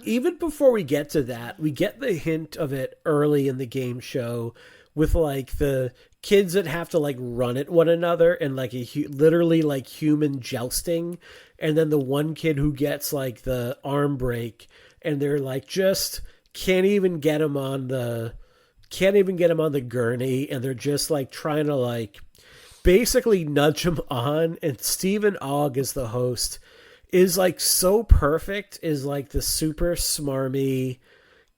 Even before we get to that, we get the hint of it early in the game show with like the kids that have to like run at one another and like literally like human jousting, and then the one kid who gets like the arm break, and they're like just can't even get him on the gurney, and they're just like trying to like basically nudge him on. And Stephen Ogg is the host, is like so perfect, is like the super smarmy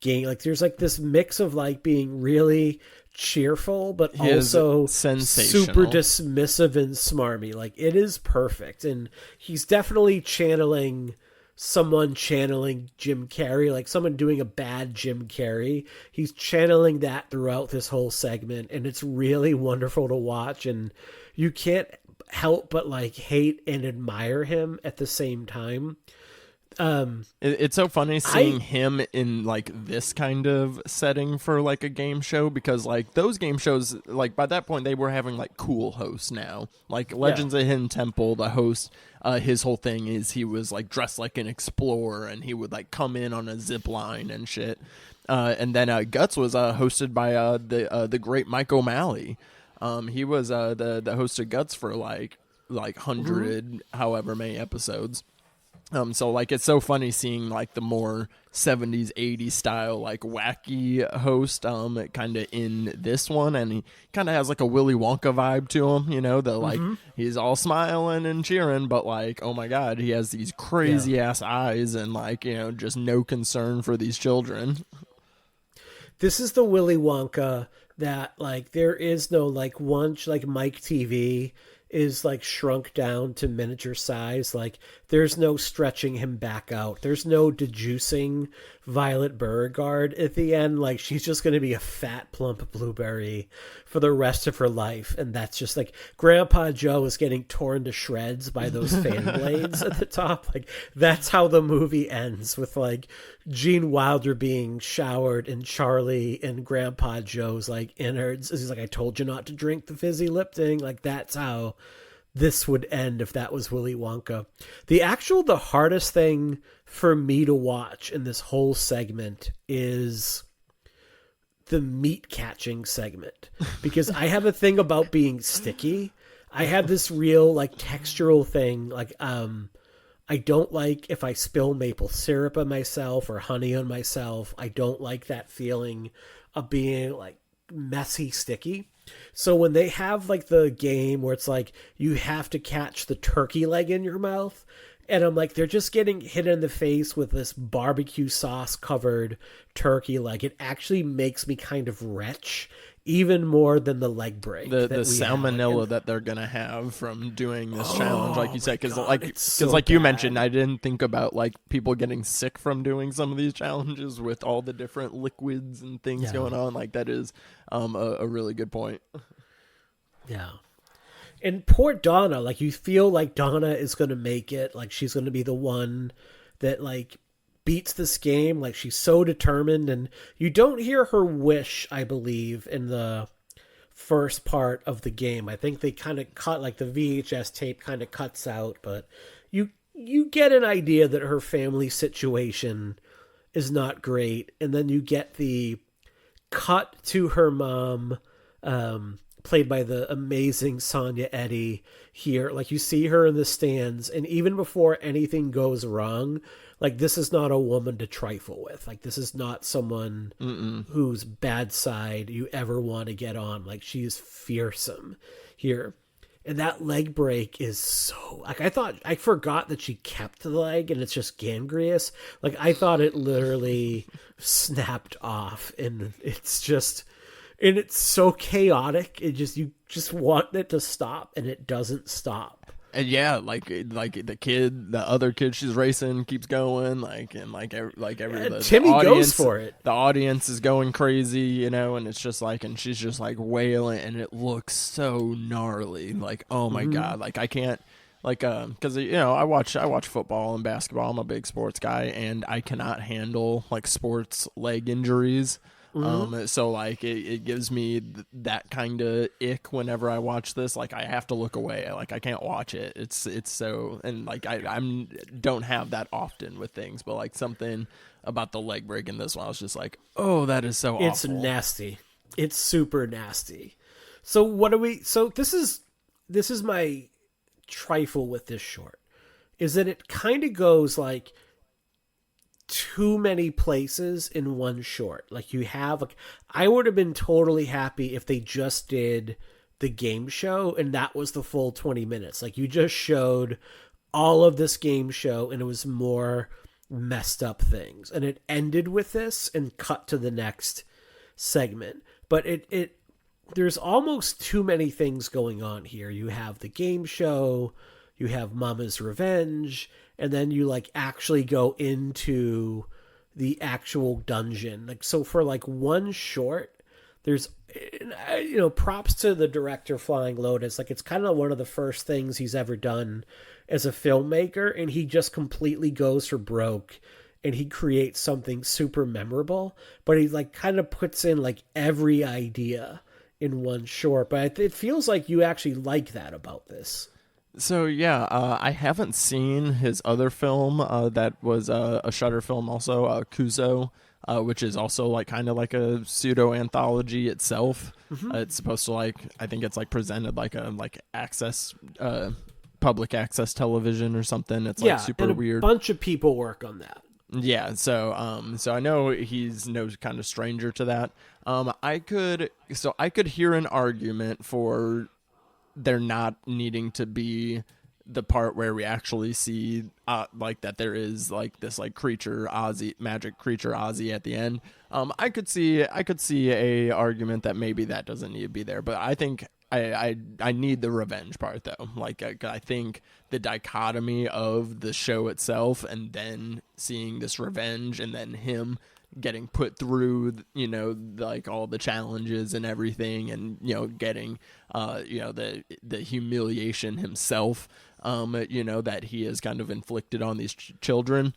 game. Like there's like this mix of like being really cheerful but also super dismissive and smarmy. Like it is perfect, and he's definitely channeling Jim Carrey, like someone doing a bad Jim Carrey. He's channeling that throughout this whole segment, and it's really wonderful to watch, and you can't help but like hate and admire him at the same time. It's so funny seeing him in like this kind of setting for like a game show, because like those game shows, like by that point they were having like cool hosts now. Like Legends of Hidden Temple, the host, his whole thing is he was like dressed like an explorer and he would like come in on a zip line and shit. And then Guts was hosted by the great Mike O'Malley. He was the host of Guts for like 100 however many episodes. So like it's so funny seeing like the more 70s 80s style like wacky host kind of in this one, and he kind of has like a Willy Wonka vibe to him, the like he's all smiling and cheering, but like oh my God, he has these crazy ass eyes and like just no concern for these children. This is the Willy Wonka that like there is no like once like Mike TV is like shrunk down to miniature size. Like there's no stretching him back out. There's no dejuicing Violet Beauregard at the end. Like she's just going to be a fat plump blueberry for the rest of her life. And that's just like Grandpa Joe is getting torn to shreds by those fan blades at the top. Like that's how the movie ends, with like Gene Wilder being showered in Charlie and Grandpa Joe's like innards. He's like, I told you not to drink the fizzy Lipton. Like that's how this would end if that was Willy Wonka. The hardest thing for me to watch in this whole segment is the meat catching segment, because I have a thing about being sticky. I have this real like textural thing. Like, I don't like if I spill maple syrup on myself or honey on myself. I don't like that feeling of being like messy sticky. So when they have like the game where it's like you have to catch the turkey leg in your mouth, and I'm like, they're just getting hit in the face with this barbecue sauce covered turkey leg, it actually makes me kind of retch even more than the leg break. The salmonella that they're gonna have from doing this challenge, like you said, because you mentioned, I didn't think about like people getting sick from doing some of these challenges with all the different liquids and things going on. Like that is a really good point. Yeah. And poor Donna, like you feel like Donna is gonna make it, like she's gonna be the one that like beats this game. Like she's so determined, and you don't hear her wish, I believe, in the first part of the game. I think they kind of cut, like the VHS tape kind of cuts out, but you get an idea that her family situation is not great. And then you get the cut to her mom, played by the amazing Sonia Eddy here. Like you see her in the stands, and even before anything goes wrong, like this is not a woman to trifle with. Like this is not someone whose bad side you ever want to get on. Like she is fearsome here. And that leg break is so, like I forgot that she kept the leg and it's just gangrenous. Like I thought it literally snapped off, and it's just, and it's so chaotic. It just, you just want it to stop, and it doesn't stop. And yeah, like the other kid she's racing keeps going, Timmy goes for it. The audience is going crazy, you know, and it's just like, and she's just like wailing, and it looks so gnarly. Like, oh my God, like I can't, like, because you know, I watch football and basketball. I'm a big sports guy, and I cannot handle like sports leg injuries. So like it gives me that kind of ick whenever I watch this. Like I have to look away. Like I can't watch it. It's so, and like I'm don't have that often with things, but like something about the leg break in this one, I was just like, oh, that is so awful. It's nasty. It's super nasty. So what do we? So this is my trifle with this short, is that it kind of goes like too many places in one short. Like you have, like, I would have been totally happy if they just did the game show and that was the full 20 minutes. Like you just showed all of this game show and it was more messed up things, and it ended with this and cut to the next segment. But it there's almost too many things going on here. You have the game show, you have Mama's Revenge, and then you like actually go into the actual dungeon. Like, so for like one short, there's, you know, props to the director Flying Lotus. Like it's kind of one of the first things he's ever done as a filmmaker, and he just completely goes for broke and he creates something super memorable, but he like kind of puts in like every idea in one short. But it feels like you actually like that about this. So yeah, I haven't seen his other film that was a Shudder film also, Kuzo, which is also like kind of like a pseudo anthology itself. It's supposed to like, I think it's like presented like a access public access television or something. It's like super and weird. A bunch of people work on that. Yeah, so I know he's no kind of stranger to that. I could hear an argument for there not needing to be the part where we actually see like that there is like this like creature Ozzy, magic creature Ozzy at the end. I could see a argument that maybe that doesn't need to be there, but I think I need the revenge part though. Like I think the dichotomy of the show itself and then seeing this revenge and then him getting put through, you know, like all the challenges and everything, and you know, getting you know, the humiliation himself, you know, that he has kind of inflicted on these children.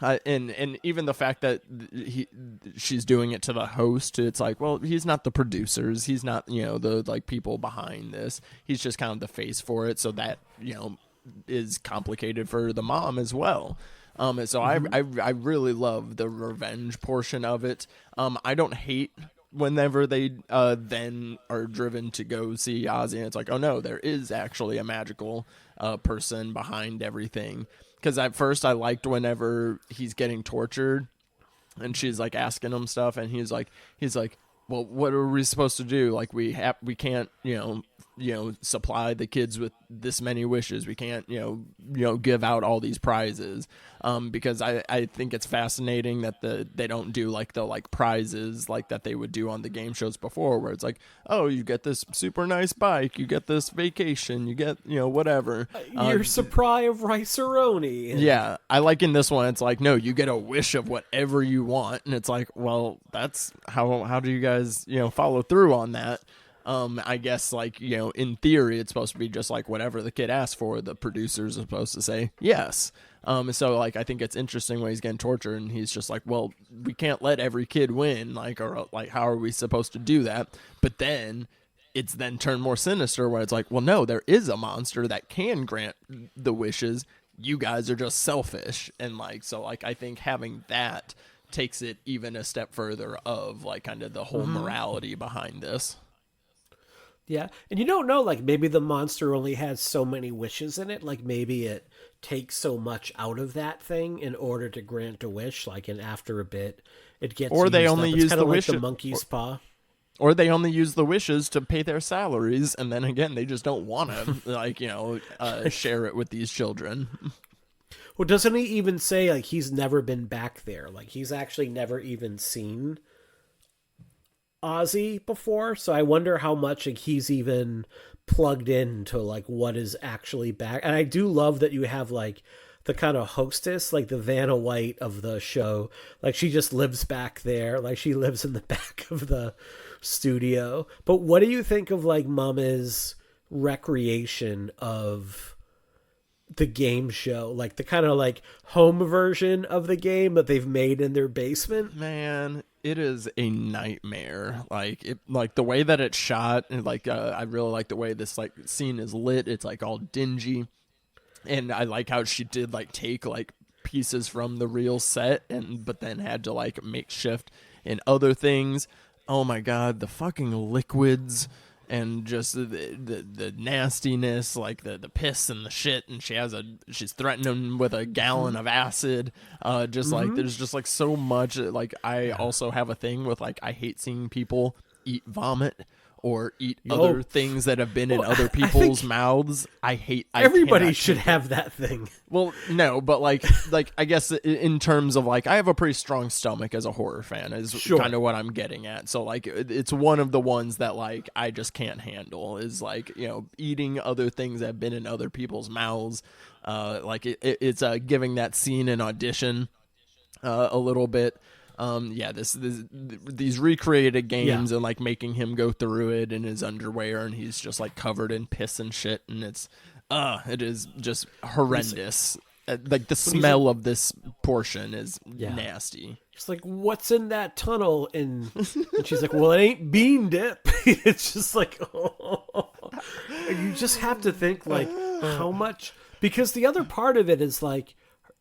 And even the fact that she's doing it to the host, it's like, well, he's not the producers, he's not, you know, the like people behind this, he's just kind of the face for it, so that, you know, is complicated for the mom as well. So I really love the revenge portion of it. I don't hate whenever they then are driven to go see Ozzy and it's like, oh no, there is actually a magical person behind everything. Because at first I liked whenever he's getting tortured and she's like asking him stuff and he's like, well, what are we supposed to do? Like we can't, you know, supply the kids with this many wishes. We can't, you know, give out all these prizes. Because I think it's fascinating that they don't do like the like prizes like that they would do on the game shows before, where it's like, oh, you get this super nice bike, you get this vacation, you get, you know, whatever. Your supply of rice-a-roni. Yeah, I like in this one, it's like, no, you get a wish of whatever you want, and it's like, well, that's how do you guys, you know, follow through on that? I guess, like, you know, in theory, it's supposed to be just like whatever the kid asks for, the producers are supposed to say yes. So, like, I think it's interesting when he's getting tortured and he's just like, well, we can't let every kid win, like, or like, how are we supposed to do that? But then it's then turned more sinister where it's like, well, no, there is a monster that can grant the wishes. You guys are just selfish. And, like, so, like, I think having that takes it even a step further of, like, kind of the whole morality behind this. Yeah, and you don't know, like, maybe the monster only has so many wishes in it, like, maybe it takes so much out of that thing in order to grant a wish, like, and after a bit, it gets or they used only up. It's use kind the of like wishes, the monkey's paw. or they only use the wishes to pay their salaries, and then again, they just don't want to, like, you know, share it with these children. Well, doesn't he even say, like, he's never been back there? Like, he's actually never even seen Ozzy before, so I wonder how much, like, he's even plugged into, like, what is actually back. And I do love that you have, like, the kind of hostess, like the Vanna White of the show. Like, she just lives back there. Like, she lives in the back of the studio. But what do you think of, like, Mama's recreation of the game show, like the kind of like home version of the game that they've made in their basement? Man, it is a nightmare. Like it, like the way that it's shot, and like I really like the way this like scene is lit. It's like all dingy, and I like how she did like take like pieces from the real set, and but then had to like makeshift in other things. Oh my god, the fucking liquids. And just the nastiness, like the piss and the shit, and she's threatening him with a gallon of acid. Just like there's just like so much. Like I also have a thing with like I hate seeing people eat vomit or eat other things that have been in other people's mouths. I hate. Everybody should have that thing. Well, no, but like I guess in terms of like I have a pretty strong stomach as a horror fan is kind of what I'm getting at. So like it's one of the ones that like I just can't handle is like, you know, eating other things that have been in other people's mouths. Like it's giving that scene an audition a little bit. Yeah, these recreated games and like making him go through it in his underwear and he's just like covered in piss and shit, and it is just horrendous. Like the smell of this portion is nasty. It's like, what's in that tunnel? And she's like, well, it ain't bean dip. It's just like, oh. You just have to think like how much, because the other part of it is like,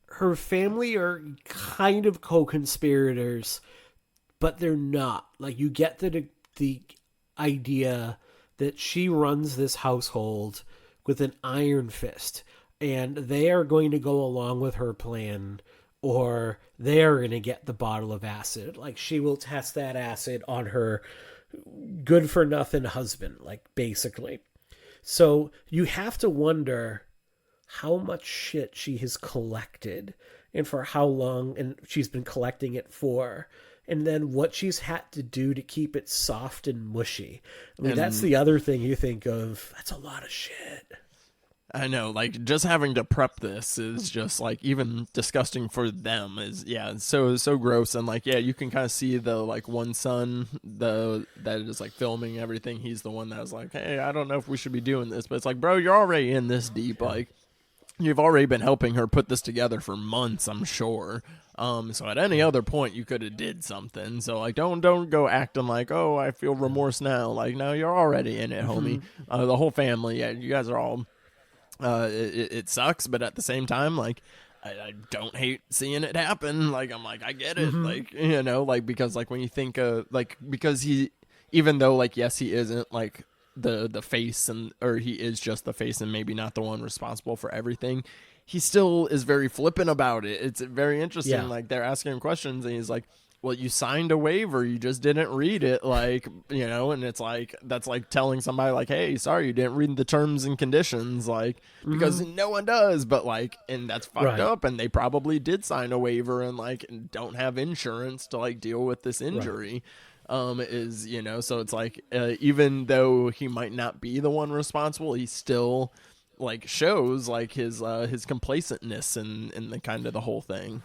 her family are kind of co-conspirators, but they're not. Like, you get the idea that she runs this household with an iron fist, and they are going to go along with her plan, or they are going to get the bottle of acid. Like, she will test that acid on her good-for-nothing husband, like, basically. So you have to wonder, how much shit she has collected and for how long and she's been collecting it for, and then what she's had to do to keep it soft and mushy. I mean, that's the other thing you think of. That's a lot of shit. I know, like, just having to prep this is just, like, even disgusting for them is, yeah, so gross. And, like, yeah, you can kind of see the, like, one son that is, like, filming everything. He's the one that was like, hey, I don't know if we should be doing this. But it's like, bro, you're already in this deep. Like, you've already been helping her put this together for months, I'm sure. So at any other point, you could have did something. So, like, don't go acting like, oh, I feel remorse now. Like, no, you're already in it, homie. The whole family, yeah, you guys are all... it sucks, but at the same time, like, I don't hate seeing it happen. Like, I'm like, I get it. Like, you know, like, because, like, when you think of, like, because he, even though, like, yes, he isn't, like, the face, and or he is just the face and maybe not the one responsible for everything, he still is very flippant about it. It's very interesting. Yeah. Like, they're asking him questions, and he's like, well, you signed a waiver, you just didn't read it, like, you know, and it's like, that's like telling somebody, like, hey, sorry, you didn't read the terms and conditions, like, because no one does, but, like, and that's fucked up, and they probably did sign a waiver and, like, don't have insurance to, like, deal with this injury, is, you know, so it's like, even though he might not be the one responsible, he still, like, shows, like, his complacentness and the kind of the whole thing.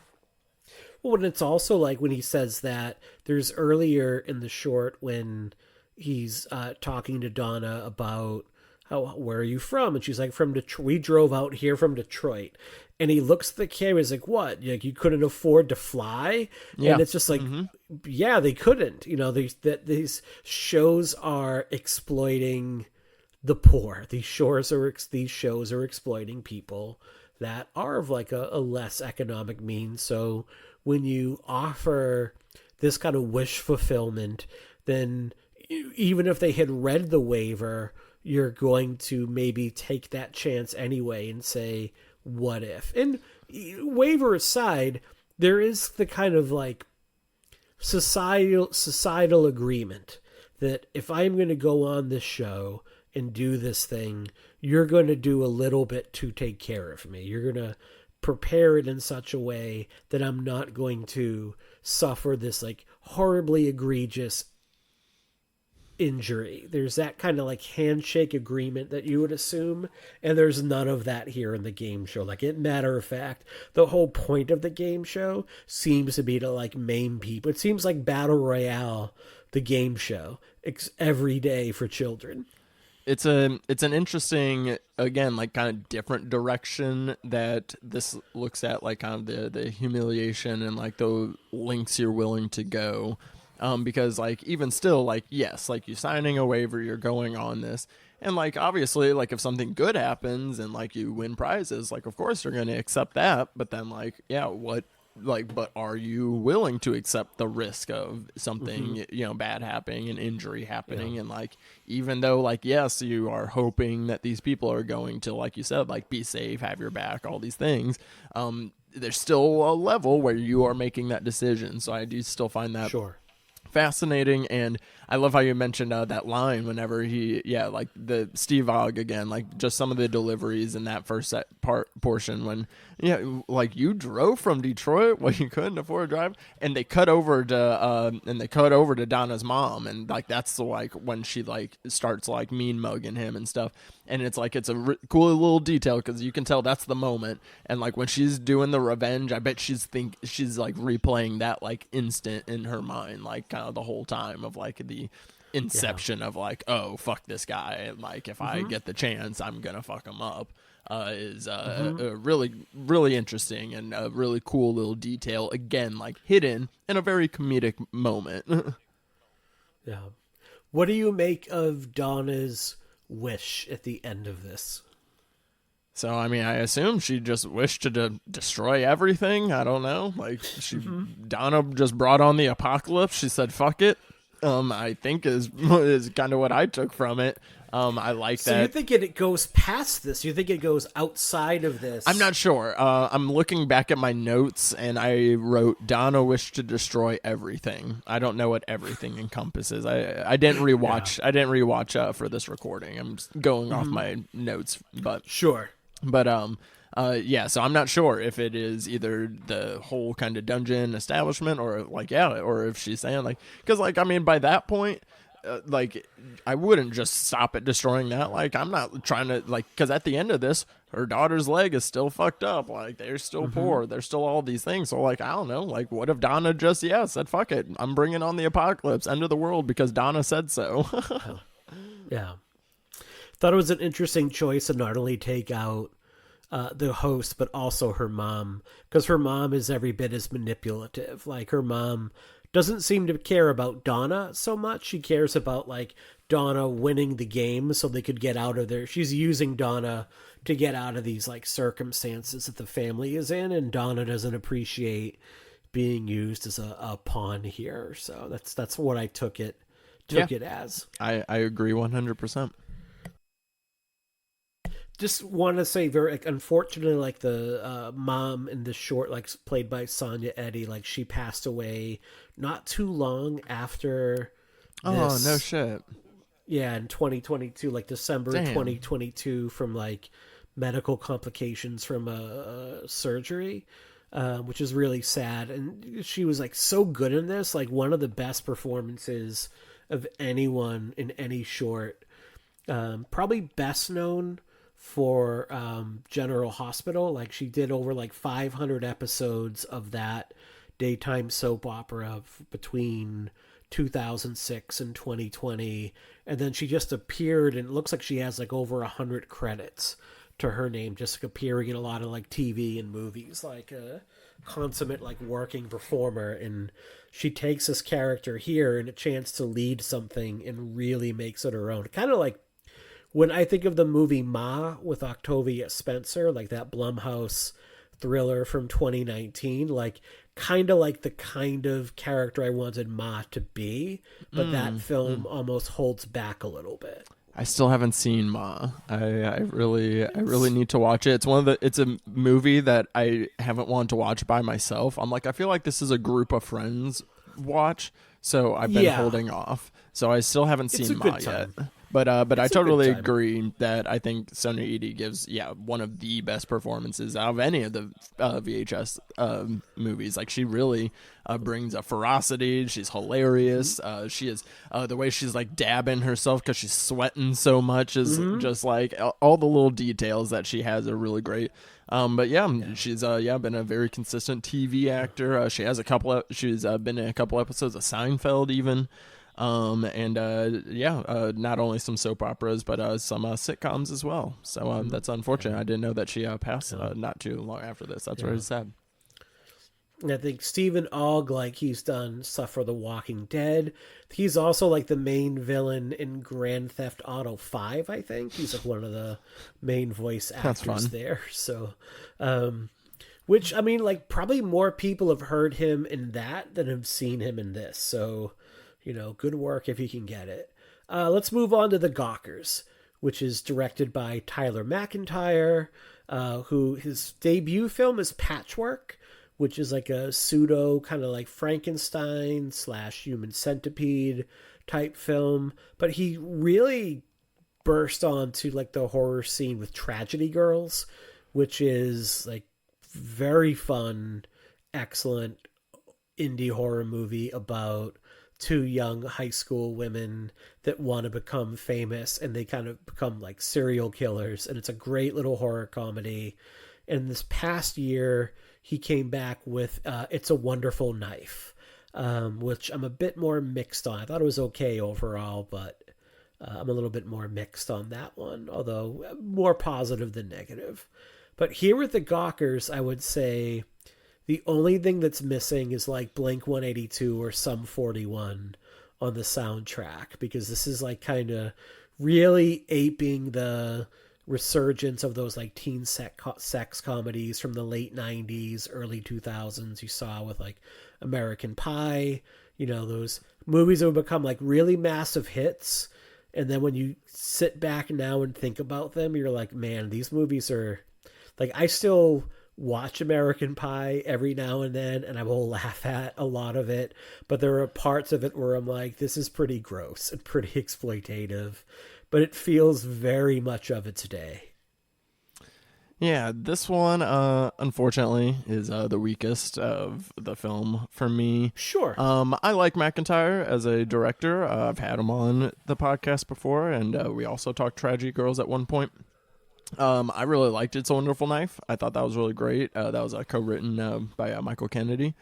Well, and it's also like when he says that, there's earlier in the short when he's talking to Donna about where are you from? And she's like, from Detroit. We drove out here from Detroit. And he looks at the camera, he's like, what? Like, you couldn't afford to fly? Yeah. And it's just like, yeah, they couldn't. You know, these shows are exploiting the poor. These shows are exploiting people that are of like a less economic means. So when you offer this kind of wish fulfillment, then even if they had read the waiver, you're going to maybe take that chance anyway and say, what if? And waiver aside, there is the kind of like societal agreement that if I'm going to go on this show and do this thing, you're going to do a little bit to take care of me. You're going to prepare it in such a way that I'm not going to suffer this like horribly egregious injury. There's that kind of like handshake agreement that you would assume, and there's none of that here in the game show. Like, matter of fact, the whole point of the game show seems to be to like maim people. It seems like Battle Royale, the game show, every day for children. It's an interesting, again, like kind of different direction that this looks at, like kind of the humiliation and like the lengths you're willing to go. Because like even still, like, yes, like you signing a waiver, you're going on this. And like, obviously, like if something good happens and like you win prizes, like of course you're going to accept that. But then like, yeah, but are you willing to accept the risk of something, you know, bad happening, an injury happening? And like, even though like, yes, you are hoping that these people are going to, like you said, like be safe, have your back, all these things. There's still a level where you are making that decision. So I do still find that fascinating. And I love how you mentioned that line whenever like the Steve Ogg again, like just some of the deliveries in that first portion when, like you drove from Detroit when you couldn't afford to drive, and they cut over to Donna's mom, and like that's the, like when she like starts like mean mugging him and stuff, and it's like it's a cool little detail because you can tell that's the moment, and like when she's doing the revenge, I bet she's like replaying that like instant in her mind, like kind of the whole time of like the inception of like, oh fuck this guy, and like if I get the chance I'm gonna fuck him up, is really really interesting and a really cool little detail, again like hidden in a very comedic moment. What do you make of Donna's wish at the end of this? So I mean, I assume she just wished to destroy everything. I don't know, like Donna just brought on the apocalypse. She said fuck it. I think is kind of what I took from it. I like that. So you think it goes past this? You think it goes outside of this? I'm not sure. I'm looking back at my notes, and I wrote Donna wished to destroy everything. I don't know what everything encompasses. I didn't rewatch. I didn't rewatch for this recording. I'm just going off my notes, but sure. But yeah, so I'm not sure if it is either the whole kind of dungeon establishment or like yeah, or if she's saying like because like I mean by that point. Like I wouldn't just stop at destroying that. Like I'm not trying to like because at the end of this, her daughter's leg is still fucked up. Like they're still poor. There's still all these things. So like I don't know. Like what if Donna just said fuck it, I'm bringing on the apocalypse, end of the world because Donna said so. Yeah. Thought it was an interesting choice to not only take out the host, but also her mom, because her mom is every bit as manipulative. Like her mom doesn't seem to care about Donna so much. She cares about like Donna winning the game so they could get out of there. She's using Donna to get out of these like circumstances that the family is in, and Donna doesn't appreciate being used as a pawn here. So that's what I took it as. I agree 100%. Just want to say very like, unfortunately, like the mom in the short, like played by Sonia Eddy, like she passed away not too long after Oh no shit. Yeah, in 2022, like December Damn. 2022, from like medical complications from a surgery, which is really sad. And she was like so good in this, like one of the best performances of anyone in any short. Probably best known for General Hospital. Like she did over like 500 episodes of that daytime soap opera between 2006 and 2020, and then she just appeared, and it looks like she has like over 100 credits to her name, just like appearing in a lot of like TV and movies, like a consummate like working performer. And she takes this character here and a chance to lead something and really makes it her own, kind of like when I think of the movie Ma with Octavia Spencer, like that Blumhouse thriller from 2019, like kind of like the kind of character I wanted Ma to be, but that film almost holds back a little bit. I still haven't seen Ma. I really need to watch it. It's a movie that I haven't wanted to watch by myself. I'm like, I feel like this is a group of friends watch, so I've been holding off. So I still haven't seen Ma yet. But I totally agree that I think Sonia Eddy gives one of the best performances out of any of the VHS movies. Like she really brings a ferocity. She's hilarious. She is the way she's like dabbing herself because she's sweating so much is just like all the little details that she has are really great. But she's been a very consistent TV actor. She has she's been in a couple episodes of Seinfeld even. Not only some soap operas, but some sitcoms as well. So that's unfortunate. I didn't know that she passed not too long after this. That's very sad. And I think Stephen Ogg, like he's done stuff for The Walking Dead. He's also like the main villain in Grand Theft Auto 5, I think. He's like one of the main voice actors there. So, which, I mean, like probably more people have heard him in that than have seen him in this. So, you know, good work if you can get it. Let's move on to The Gawkers, which is directed by Tyler McIntyre, who his debut film is Patchwork, which is like a pseudo kind of like Frankenstein / Human Centipede type film. But he really burst onto like the horror scene with Tragedy Girls, which is like very fun, excellent indie horror movie about two young high school women that want to become famous, and they kind of become like serial killers. And it's a great little horror comedy. And this past year, he came back with It's a Wonderful Knife, which I'm a bit more mixed on. I thought it was okay overall, but I'm a little bit more mixed on that one, although more positive than negative. But here with The Gawkers, I would say the only thing that's missing is like Blink-182 or Sum 41 on the soundtrack, because this is like kind of really aping the resurgence of those like teen sex comedies from the late 90s, early 2000s you saw with like American Pie, you know, those movies that would become like really massive hits. And then when you sit back now and think about them, you're like, man, these movies are like, I still watch American Pie every now and then, and I will laugh at a lot of it, but there are parts of it where I'm like, this is pretty gross and pretty exploitative, but it feels very much of its day. Yeah, this one, unfortunately, is the weakest of the film for me. Sure. I like McIntyre as a director. I've had him on the podcast before, and we also talked Tragedy Girls at one point. I really liked It's a Wonderful Knife. I thought that was really great. That was co-written by Michael Kennedy.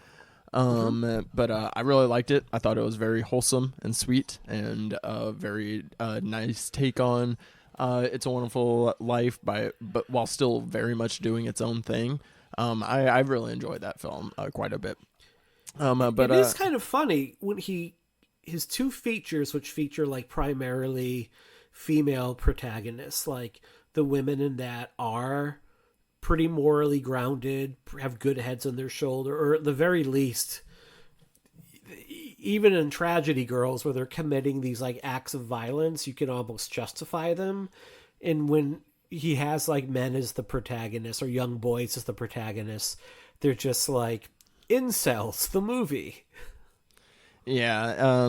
But I really liked it. I thought it was very wholesome and sweet, and a very nice take on It's a Wonderful Life, but while still very much doing its own thing. I really enjoyed that film quite a bit. But it is kind of funny when his two features, which feature like primarily female protagonists, like the women in that are pretty morally grounded, have good heads on their shoulder, or at the very least, even in Tragedy Girls, where they're committing these like acts of violence, you can almost justify them. And when he has like men as the protagonists or young boys as the protagonists, they're just like incels, the movie. Yeah,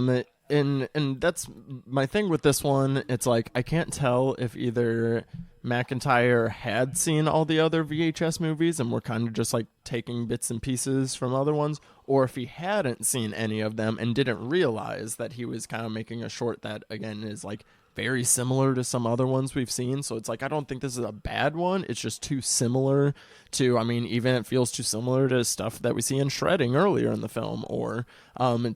and that's my thing with this one. It's like I can't tell if either McIntyre had seen all the other VHS movies and we're kind of just like taking bits and pieces from other ones, or if he hadn't seen any of them and didn't realize that he was kind of making a short that again is like very similar to some other ones we've seen. So it's like I don't think this is a bad one. It's just too similar to, I mean, even it feels too similar to stuff that we see in Shredding earlier in the film, or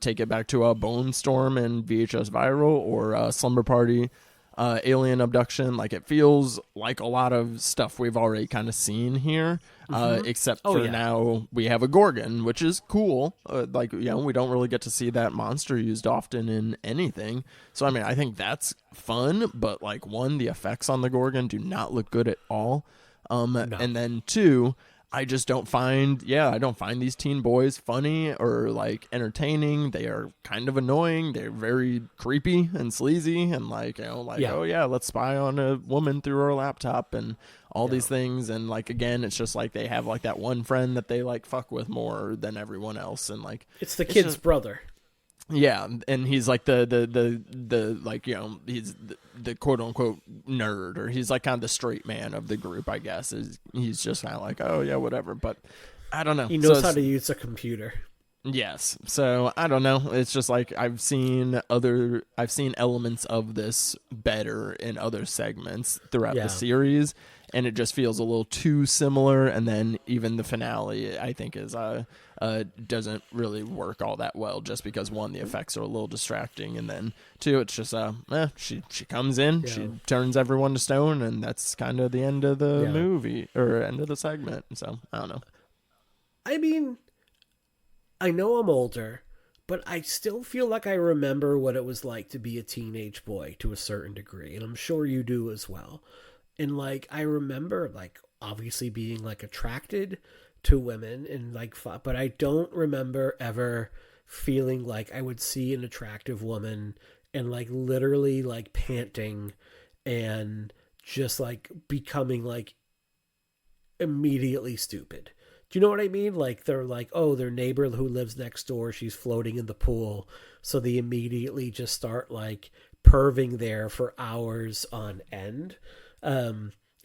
take it back to a Bone Storm and VHS Viral, or Slumber Party, Alien Abduction. Like it feels like a lot of stuff we've already kind of seen here, except for now we have a Gorgon, which is cool. Like, you know, we don't really get to see that monster used often in anything. So, I mean, I think that's fun, but like one, the effects on the Gorgon do not look good at all. No. And then two, I just don't find these teen boys funny or like entertaining. They are kind of annoying. They're very creepy and sleazy and like, you know, like, oh yeah, let's spy on a woman through her laptop and all these things. And like, again, it's just like they have like that one friend that they like fuck with more than everyone else. And like, it's the kid's brother. Yeah, and he's like the like, you know, he's the quote unquote nerd, or he's like kind of the straight man of the group, I guess. He's just kind of like, oh yeah, whatever. But I don't know. He knows how to use a computer. Yes. So I don't know. It's just like I've seen elements of this better in other segments throughout the series, and it just feels a little too similar. And then even the finale, I think, is doesn't really work all that well, just because one, the effects are a little distracting, and then two, it's just she comes in, she turns everyone to stone, and that's kind of the end of the movie or end of the segment. So I don't know. I mean, I know I'm older, but I still feel like I remember what it was like to be a teenage boy to a certain degree, and I'm sure you do as well. And like I remember like obviously being like attracted to women and like, but I don't remember ever feeling like I would see an attractive woman and like literally like panting and just like becoming like immediately stupid. Do you know what I mean? Like they're like, oh, their neighbor who lives next door, she's floating in the pool. So they immediately just start like perving there for hours on end.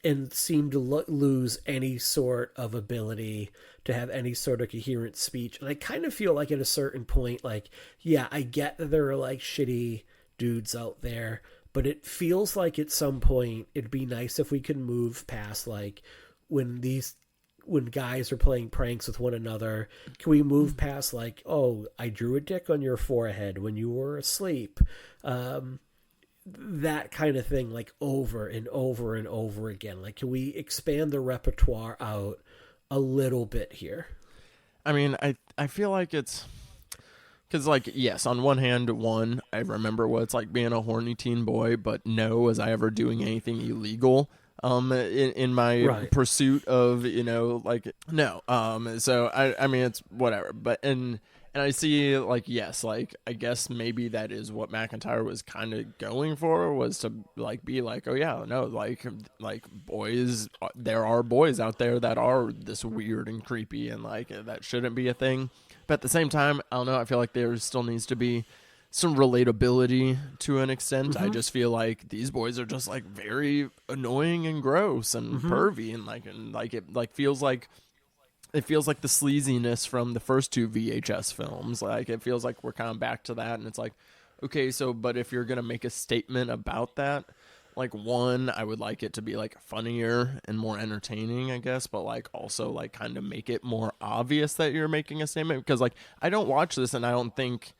And seem to lose any sort of ability to have any sort of coherent speech. And I kind of feel like at a certain point, like, yeah, I get that there are like shitty dudes out there, but it feels like at some point it'd be nice if we could move past like when guys are playing pranks with one another. Can we move past like, oh, I drew a dick on your forehead when you were asleep? That kind of thing, like over and over and over again. Like, can we expand the repertoire out a little bit here? I mean, I feel like it's because, like, yes, on one hand, I remember what it's like being a horny teen boy, but no, was I ever doing anything illegal in my pursuit of, you know, like, no. So I mean, it's whatever, but and I see, like, yes, like, I guess maybe that is what McIntyre was kind of going for, was to, like, be like, oh, yeah, no, like boys, there are boys out there that are this weird and creepy, and, like, that shouldn't be a thing. But at the same time, I don't know, I feel like there still needs to be some relatability to an extent. I just feel like these boys are just like very annoying and gross and pervy, and it feels like the sleaziness from the first two VHS films. Like it feels like we're kind of back to that, and it's like, okay, so but if you're gonna make a statement about that, like one, I would like it to be like funnier and more entertaining, I guess, but like also like kind of make it more obvious that you're making a statement, because like I don't watch this and I don't think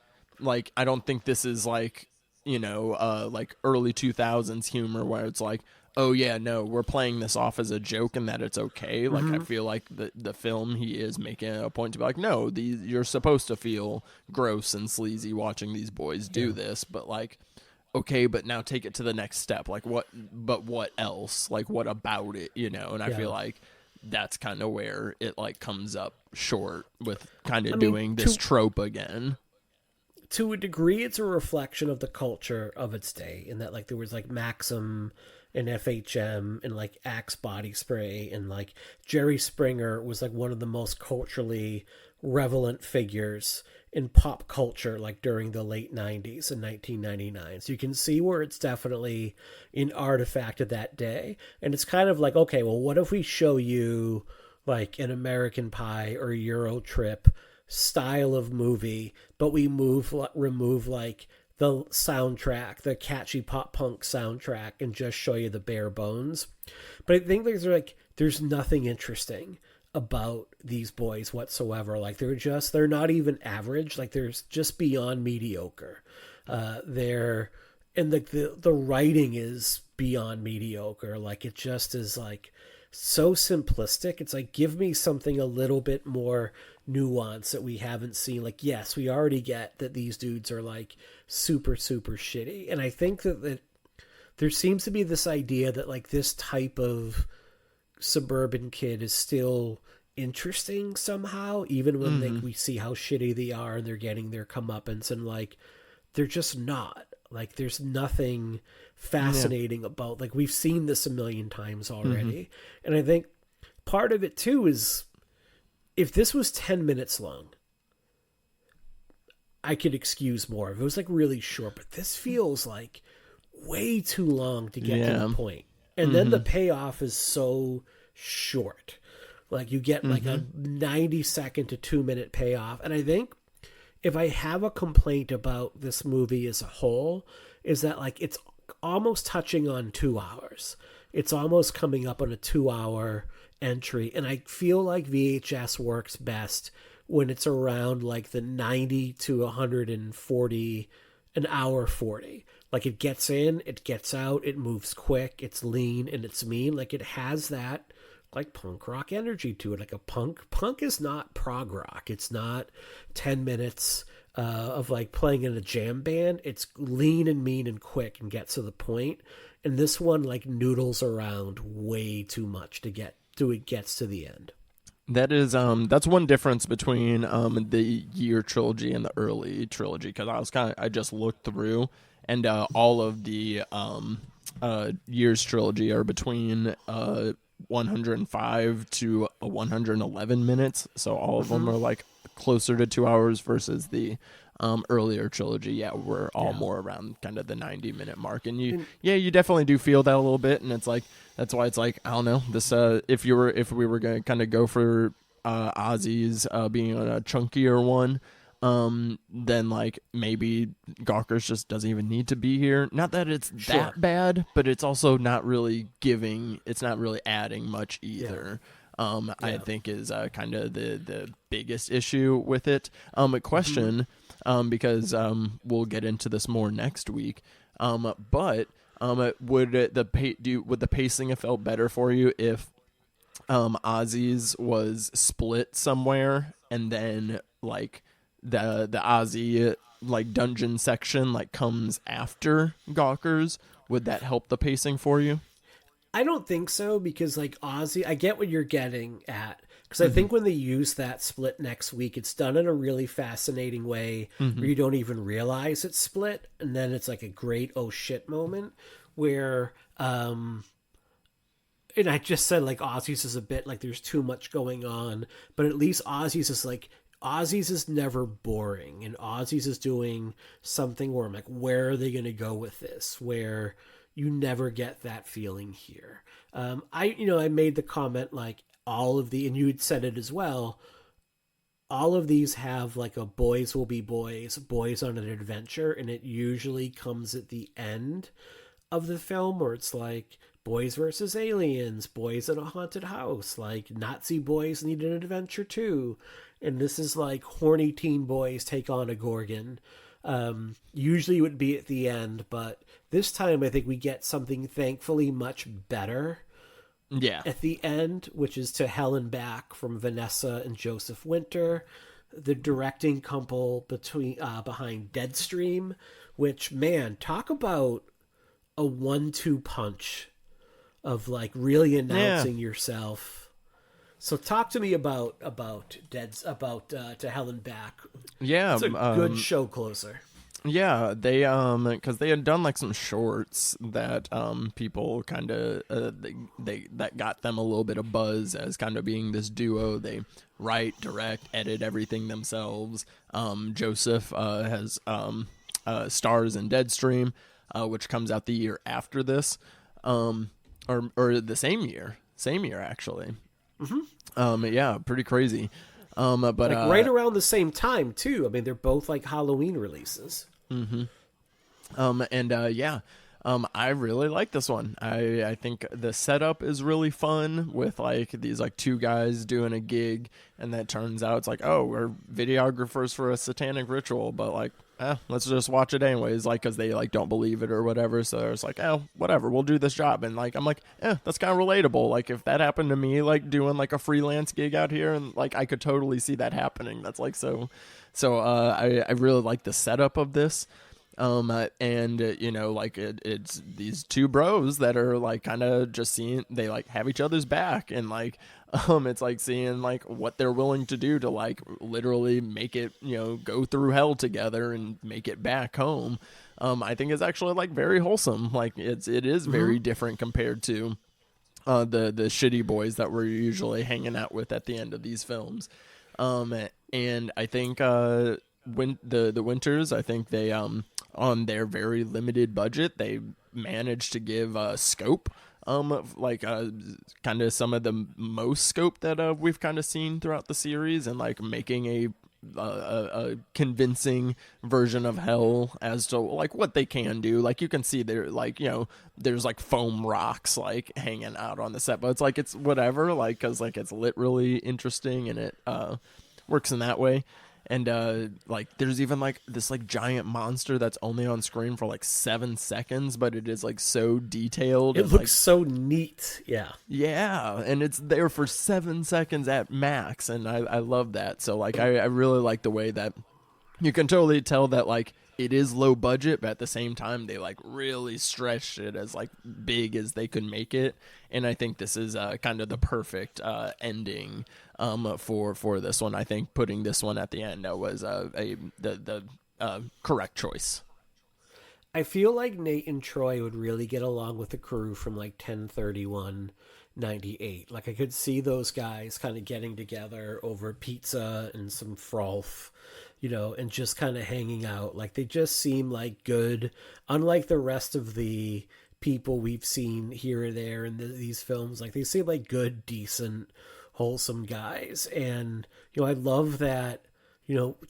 this is like, like early 2000s humor where it's like, oh yeah, no, we're playing this off as a joke and that it's okay. Like I feel like the film, he is making a point to be like, no, you're supposed to feel gross and sleazy watching these boys do this, but like, okay, but now take it to the next step. Like what else? Like what about it, And I feel like that's kind of where it like comes up short with kind of doing this trope again. To a degree, it's a reflection of the culture of its day, in that like there was like Maxim and FHM and like Axe body spray, and like Jerry Springer was like one of the most culturally relevant figures in pop culture, like during the late 90s and 1999. So you can see where it's definitely an artifact of that day. And it's kind of like, okay, well, what if we show you like an American Pie or Euro Trip style of movie, but we remove like the soundtrack, the catchy pop punk soundtrack, and just show you the bare bones. But I think there's nothing interesting about these boys whatsoever. Like they're not even average. Like they're just beyond mediocre. The writing is beyond mediocre. Like it just is like so simplistic. It's like, give me something a little bit more nuance that we haven't seen. Like, yes, we already get that these dudes are like super, super shitty. And I think that there seems to be this idea that like this type of suburban kid is still interesting somehow, even when we see how shitty they are and they're getting their comeuppance, and like they're just not. Like there's nothing fascinating about, like we've seen this a million times already. And I think part of it too is, if this was 10 minutes long, I could excuse more if it was like really short, but this feels like way too long to get to the point. And then the payoff is so short. Like you get like a 90-second to 2-minute payoff. And I think if I have a complaint about this movie as a whole, is that like it's almost touching on 2 hours. It's almost coming up on a 2-hour entry. And I feel like VHS works best when it's around like the 90 to 140, an hour 40. Like it gets in, it gets out, it moves quick, it's lean, and it's mean. Like it has that like punk rock energy to it. Like a punk is not prog rock. It's not 10 minutes of like playing in a jam band. It's lean and mean and quick and gets to the point. And this one like noodles around way too much to get to it gets to the end. That is that's one difference between the Year trilogy and the early trilogy, because I just looked through, and all of the Years trilogy are between 105 to 111 minutes, so all of them are like closer to 2 hours, versus the earlier trilogy, we're all more around kind of the 90-minute mark. And you definitely do feel that a little bit, and it's like, that's why it's like, I don't know, this if we were gonna kind of go for Ozzy's being on a chunkier one, then like maybe Gawker's just doesn't even need to be here. Not that it's that bad, but it's also not really adding much either. I think is kind of the biggest issue with it. A question, because we'll get into this more next week. But would the pacing have felt better for you if Ozzy's was split somewhere, and then like the Ozzy like dungeon section like comes after Gawker's? Would that help the pacing for you? I don't think so, because like Ozzy, I get what you're getting at, because I think when they use that split next week, it's done in a really fascinating way where you don't even realize it's split, and then it's like a great oh shit moment where and I just said like Ozzy's is a bit like there's too much going on, but at least Ozzy's is like Ozzy's is never boring, and Ozzy's is doing something where I'm like, where are they going to go with this? Where you never get that feeling here. I made the comment like all of the, and you'd said it as well. All of these have like a boys will be boys, boys on an adventure, and it usually comes at the end of the film where it's like boys versus aliens, boys in a haunted house, like Nazi boys need an adventure too. And this is like horny teen boys take on a Gorgon. Usually it would be at the end, but this time I think we get something thankfully much better. Yeah. At the end, which is To Hell and Back from Vanessa and Joseph Winter, the directing couple behind Deadstream, which, man, talk about a 1-2 punch of like really announcing yourself. So talk to me about To Hell and Back. Yeah, it's a good show closer. Yeah, they because they had done like some shorts that people kind of they that got them a little bit of buzz as kind of being this duo. They write, direct, edit everything themselves. Joseph has stars in Deadstream, which comes out the year after this, or the same year actually. Mm-hmm. Yeah, pretty crazy. But like right around the same time too. I mean, they're both like Halloween releases. Mm-hmm. I really like this one. I think the setup is really fun with like these like two guys doing a gig, and that turns out it's like, oh, we're videographers for a satanic ritual, but like, let's just watch it anyways, like, because they like don't believe it or whatever. So it's like, whatever, we'll do this job. And like, I'm like, that's kind of relatable. Like, if that happened to me, like doing like a freelance gig out here, and like I could totally see that happening. That's like I really like the setup of this. It's these two bros that are like kind of just seeing, they like have each other's back, and like it's like seeing like what they're willing to do to like literally make it, go through hell together and make it back home. I think is actually like very wholesome. Like it is very different compared to the shitty boys that we're usually hanging out with at the end of these films. And I think the Winters, I think they on their very limited budget, they managed to give scope, kind of some of the most scope that we've kind of seen throughout the series, and like making a convincing version of hell as to like what they can do. Like you can see there, like, there's like foam rocks like hanging out on the set, but it's like, it's whatever, like, cause like it's lit really interesting, and it works in that way. And like there's even like this like giant monster that's only on screen for like 7 seconds, but it is like so detailed. It looks so neat. Yeah, and it's there for 7 seconds at max, and I love that. So like I really like the way that you can totally tell that like it is low budget, but at the same time they like really stretched it as like big as they could make it. And I think this is kind of the perfect ending for this one. I think putting this one at the end was the correct choice. I feel like Nate and Troy would really get along with the crew from like 10/31/98. Like I could see those guys kind of getting together over pizza and some froth, and just kind of hanging out. Like they just seem like good, unlike the rest of the people we've seen here and there in these films. Like they seem like good, decent, wholesome guys. And, I love that,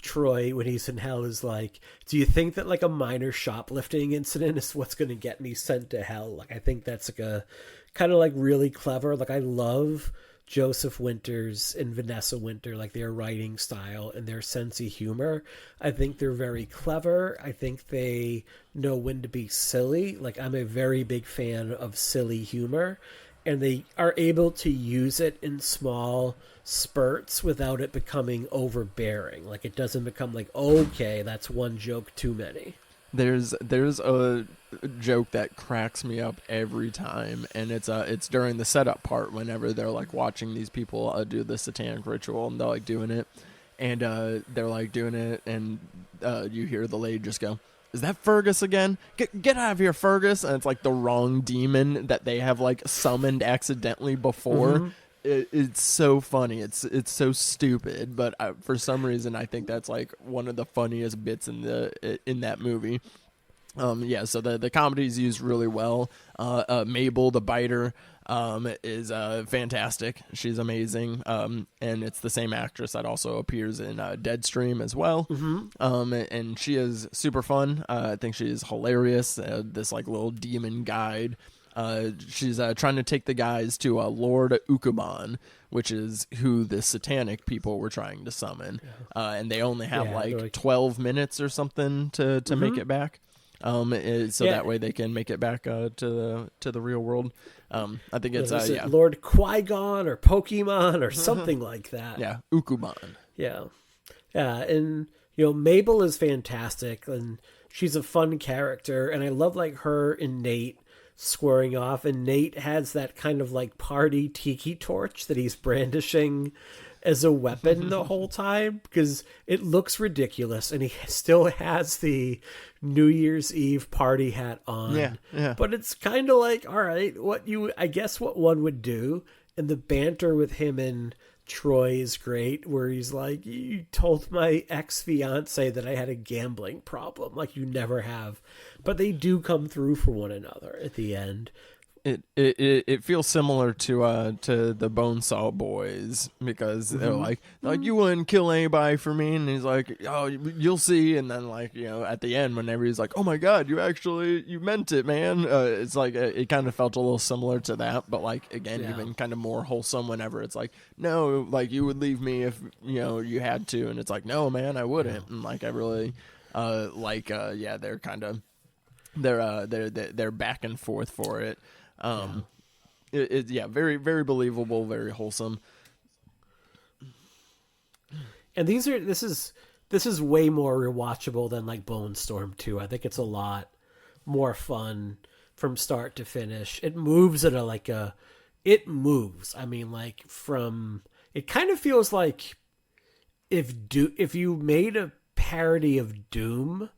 Troy, when he's in hell, is like, do you think that like a minor shoplifting incident is what's going to get me sent to hell? Like, I think that's like a kind of like really clever. Like I love Joseph Winters and Vanessa Winter, like their writing style and their sense of humor. I think they're very clever. I think they know when to be silly. Like I'm a very big fan of silly humor, and they are able to use it in small spurts without it becoming overbearing. Like it doesn't become like, okay, that's one joke too many. There's a joke that cracks me up every time, and it's during the setup part whenever they're like watching these people do the satanic ritual, and they're like doing it, and they're like doing it, and you hear the lady just go, "Is that Fergus again? Get out of here, Fergus!" And it's like the wrong demon that they have like summoned accidentally before. it's so funny. It's so stupid, but for some reason I think that's like one of the funniest bits in that movie. Yeah, so the comedy is used really well. Mabel, the biter, is fantastic. She's amazing. And it's the same actress that also appears in Deadstream as well. And she is super fun. I think she is hilarious. This like little demon guide. She's trying to take the guys to Lord Ukuban, which is who the satanic people were trying to summon. And they only have like 12 minutes or something to make it back. That way they can make it back to the real world. I think it's Lord Qui-Gon or Pokemon or something like that. Yeah, Ukuban. Yeah, and Mabel is fantastic, and she's a fun character, and I love like her and Nate squaring off, and Nate has that kind of like party tiki torch that he's brandishing as a weapon the whole time because it looks ridiculous, and he still has the New Year's Eve party hat on. Yeah. But it's kind of like, all right, I guess what one would do, and the banter with him and Troy is great, where he's like, you told my ex-fiance that I had a gambling problem, like you never have. But they do come through for one another at the end. It feels similar to the Bonesaw Boys because they're like you wouldn't kill anybody for me, and he's like, oh, you'll see, and then like at the end whenever he's like, oh my god, you meant it, man. It's like it kind of felt a little similar to that, but like again even kind of more wholesome whenever it's like, no, like you would leave me if you had to, and it's like, no man, I wouldn't. And like I really they're kind of they're back and forth for it. Very, very believable, very wholesome. And this is way more rewatchable than like Bone Storm 2. I think it's a lot more fun from start to finish. It moves at it moves. I mean, like it kind of feels like if you made a parody of Doom,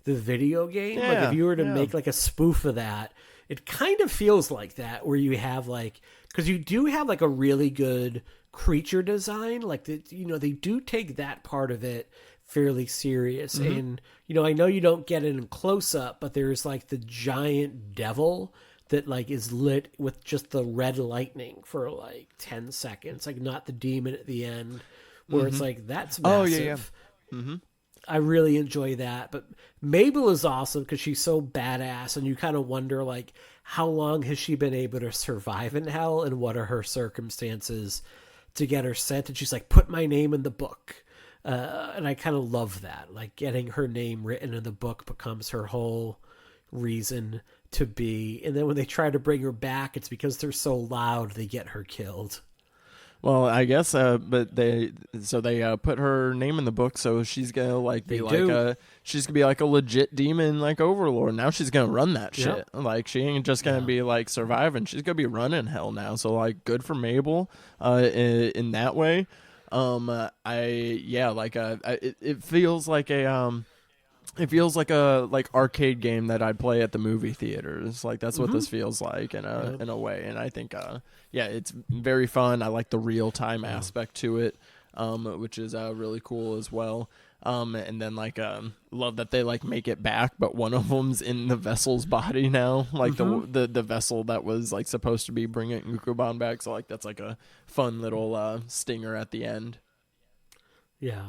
the video game, like if you were to make like a spoof of that, it kind of feels like that, where you have like, because you do have like a really good creature design, like they do take that part of it fairly serious. And I know you don't get it in close up, but there's like the giant devil that like is lit with just the red lightning for like 10 seconds, like not the demon at the end, where it's like that's massive. I really enjoy that. But Mabel is awesome because she's so badass, and you kind of wonder like how long has she been able to survive in hell, and what are her circumstances to get her sent. And she's like, put my name in the book, and I kind of love that, like getting her name written in the book becomes her whole reason to be. And then when they try to bring her back, it's because they're so loud they get her killed. Well, I guess, but they put her name in the book, so she's gonna she's gonna be like a legit demon, like overlord. Now she's gonna run that shit. Like she ain't just gonna be like surviving. She's gonna be running hell now. So like, good for Mabel, in that way. It feels like a arcade game that I'd play at the movie theaters. Like that's what this feels like in a way. And I think it's very fun. I like the real time aspect to it, which is really cool as well. And then love that they like make it back, but one of them's in the vessel's body now, like the vessel that was like supposed to be bringing Ukuban back. So like that's like a fun little stinger at the end. Yeah.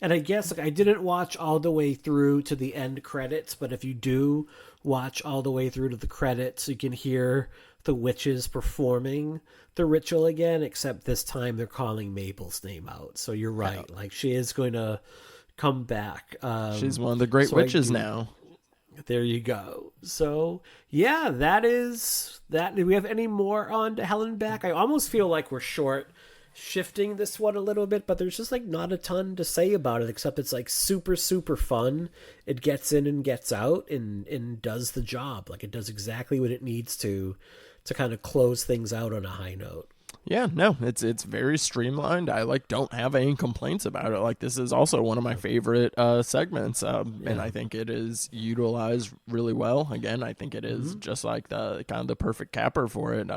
And I guess I didn't watch all the way through to the end credits, but if you do watch all the way through to the credits, you can hear the witches performing the ritual again, except this time they're calling Mabel's name out. So you're right. Like she is going to come back. She's one of the great witches now. There you go. So yeah, that is that. Do we have any more on to Hell and Back? I almost feel like we're shifting this one a little bit, but there's just like not a ton to say about it, except it's like super, super fun. It gets in and gets out and does the job. Like it does exactly what it needs to kind of close things out on a high note. Yeah, no, it's very streamlined. I don't have any complaints about it. Like this is also one of my favorite segments, and I think it is utilized really well. Again, I think it is just like the kind of the perfect capper for it.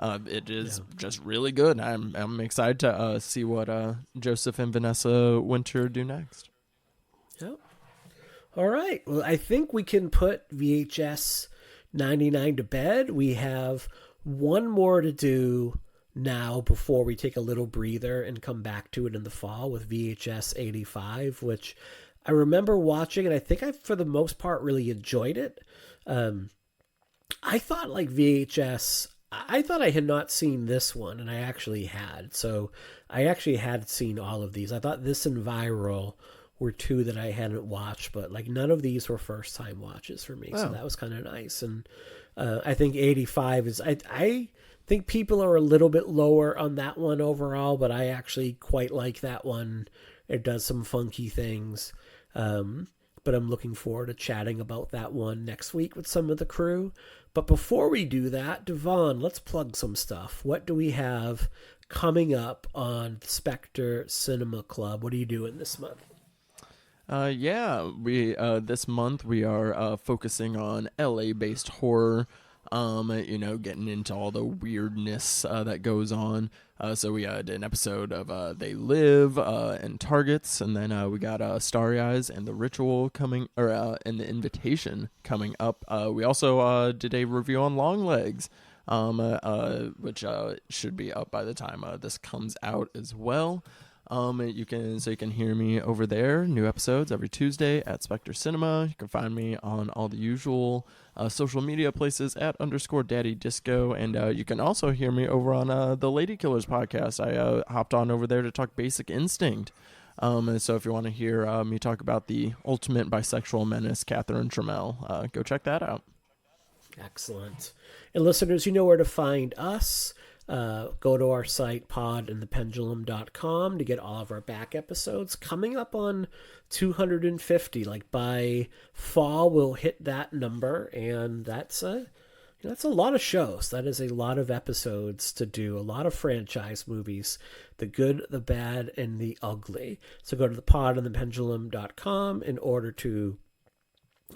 It is just really good. I'm excited to see what Joseph and Vanessa Winter do next. Yep. All right. Well, I think we can put VHS 99 to bed. We have one more to do now before we take a little breather and come back to it in the fall with VHS 85, which I remember watching, and I think I, for the most part, really enjoyed it. I thought like VHS, I thought I had not seen this one, and I actually had. So I actually had seen all of these. I thought this and Viral were two that I hadn't watched, but like none of these were first time watches for me. So that was kind of nice. And I think 85 is, I think people are a little bit lower on that one overall, but I actually quite like that one. It does some funky things. But I'm looking forward to chatting about that one next week with some of the crew. But before we do that, Devaughn, let's plug some stuff. What do we have coming up on Spectre Cinema Club? What are you doing this month? We this month we are focusing on LA-based horror. Getting into all the weirdness that goes on. So we did an episode of They Live and Targets, and then we got Starry Eyes and The Ritual coming, and The Invitation coming up. We also did a review on Longlegs, which should be up by the time this comes out as well. You can hear me over there. New episodes every Tuesday at Spectre Cinema. You can find me on all the usual social media places at _Daddy Disco, and you can also hear me over on the Lady Killers podcast. I hopped on over there to talk Basic Instinct. So if you want to hear me talk about the ultimate bisexual menace, Catherine Trammell, go check that out. Excellent. And listeners, you know where to find us. Go to our site, podandthependulum.com, to get all of our back episodes. Coming up on 250, like by fall, we'll hit that number, and that's a lot of shows. That is a lot of episodes to do, a lot of franchise movies, the good, the bad, and the ugly. So go to the podandthependulum.com in order to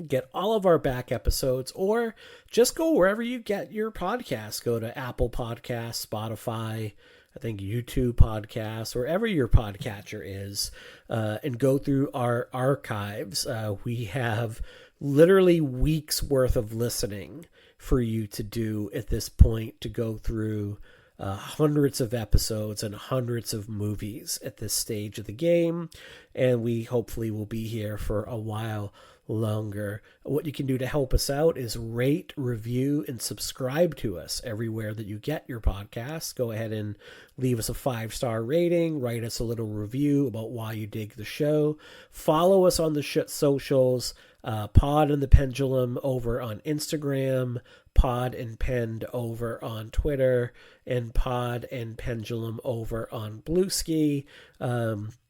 get all of our back episodes, or just go wherever you get your podcasts. Go to Apple Podcasts, Spotify, I think YouTube Podcasts, wherever your podcatcher is, and go through our archives. We have literally weeks worth of listening for you to do at this point, to go through hundreds of episodes and hundreds of movies at this stage of the game, and we hopefully will be here for a while longer. What you can do to help us out is rate, review, and subscribe to us everywhere that you get your podcasts. Go ahead and leave us a 5-star rating, write us a little review about why you dig the show. Follow us on the socials, Pod and the Pendulum over on Instagram, Pod and Pend over on Twitter, and Pod and Pendulum over on Bluesky,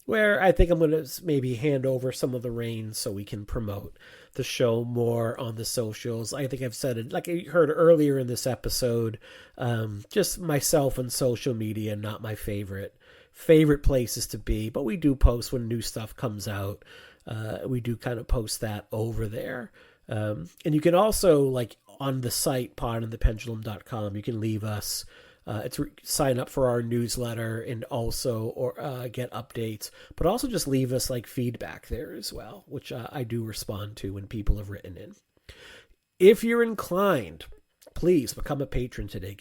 where I think I'm going to maybe hand over some of the reins so we can promote the show more on the socials. I think I've said it, like you heard earlier in this episode, just myself and social media, not my favorite places to be, but we do post when new stuff comes out. We do kind of post that over there. And you can also, like on the site, podandthependulum.com, you can leave us sign up for our newsletter and also get updates, but also just leave us like feedback there as well, which I do respond to when people have written in. If you're inclined, please become a patron today.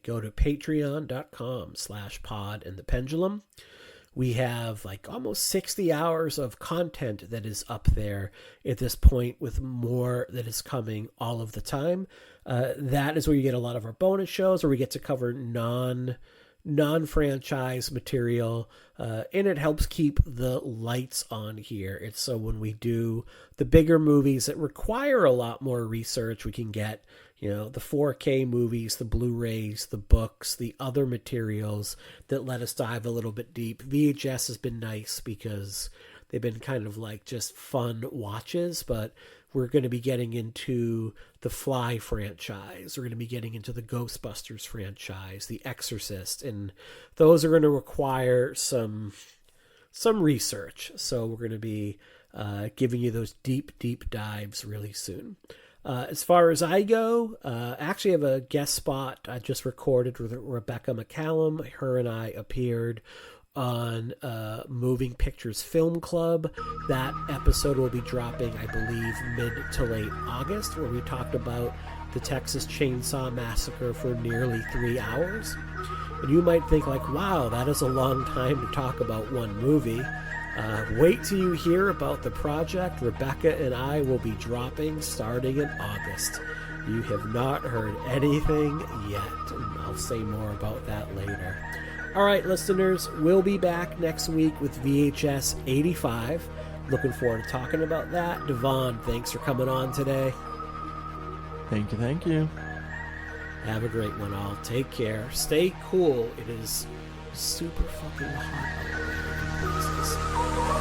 Go to patreon.com/podandthependulum. We have like almost 60 hours of content that is up there at this point, with more that is coming all of the time. That is where you get a lot of our bonus shows, where we get to cover non-franchise material, and it helps keep the lights on here. It's so when we do the bigger movies that require a lot more research, we can get, the 4K movies, the Blu-rays, the books, the other materials that let us dive a little bit deep. VHS has been nice because they've been kind of like just fun watches, but we're going to be getting into the Fly franchise. We're going to be getting into the Ghostbusters franchise, The Exorcist, and those are going to require some research. So we're going to be giving you those deep dives really soon. As far as I go, I actually have a guest spot I just recorded with Rebecca McCallum. Her and I appeared on Moving Pictures Film Club. That episode will be dropping, I believe, mid to late August, where we talked about the Texas Chainsaw Massacre for nearly 3 hours. And you might think like, wow, that is a long time to talk about one movie. Wait till you hear about the project Rebecca and I will be dropping starting in August. You have not heard anything yet, and I'll say more about that later. All right, listeners, we'll be back next week with VHS 85. Looking forward to talking about that. Devaughn, thanks for coming on today. Thank you, thank you. Have a great one, all. Take care. Stay cool. It is super fucking hot out there in places.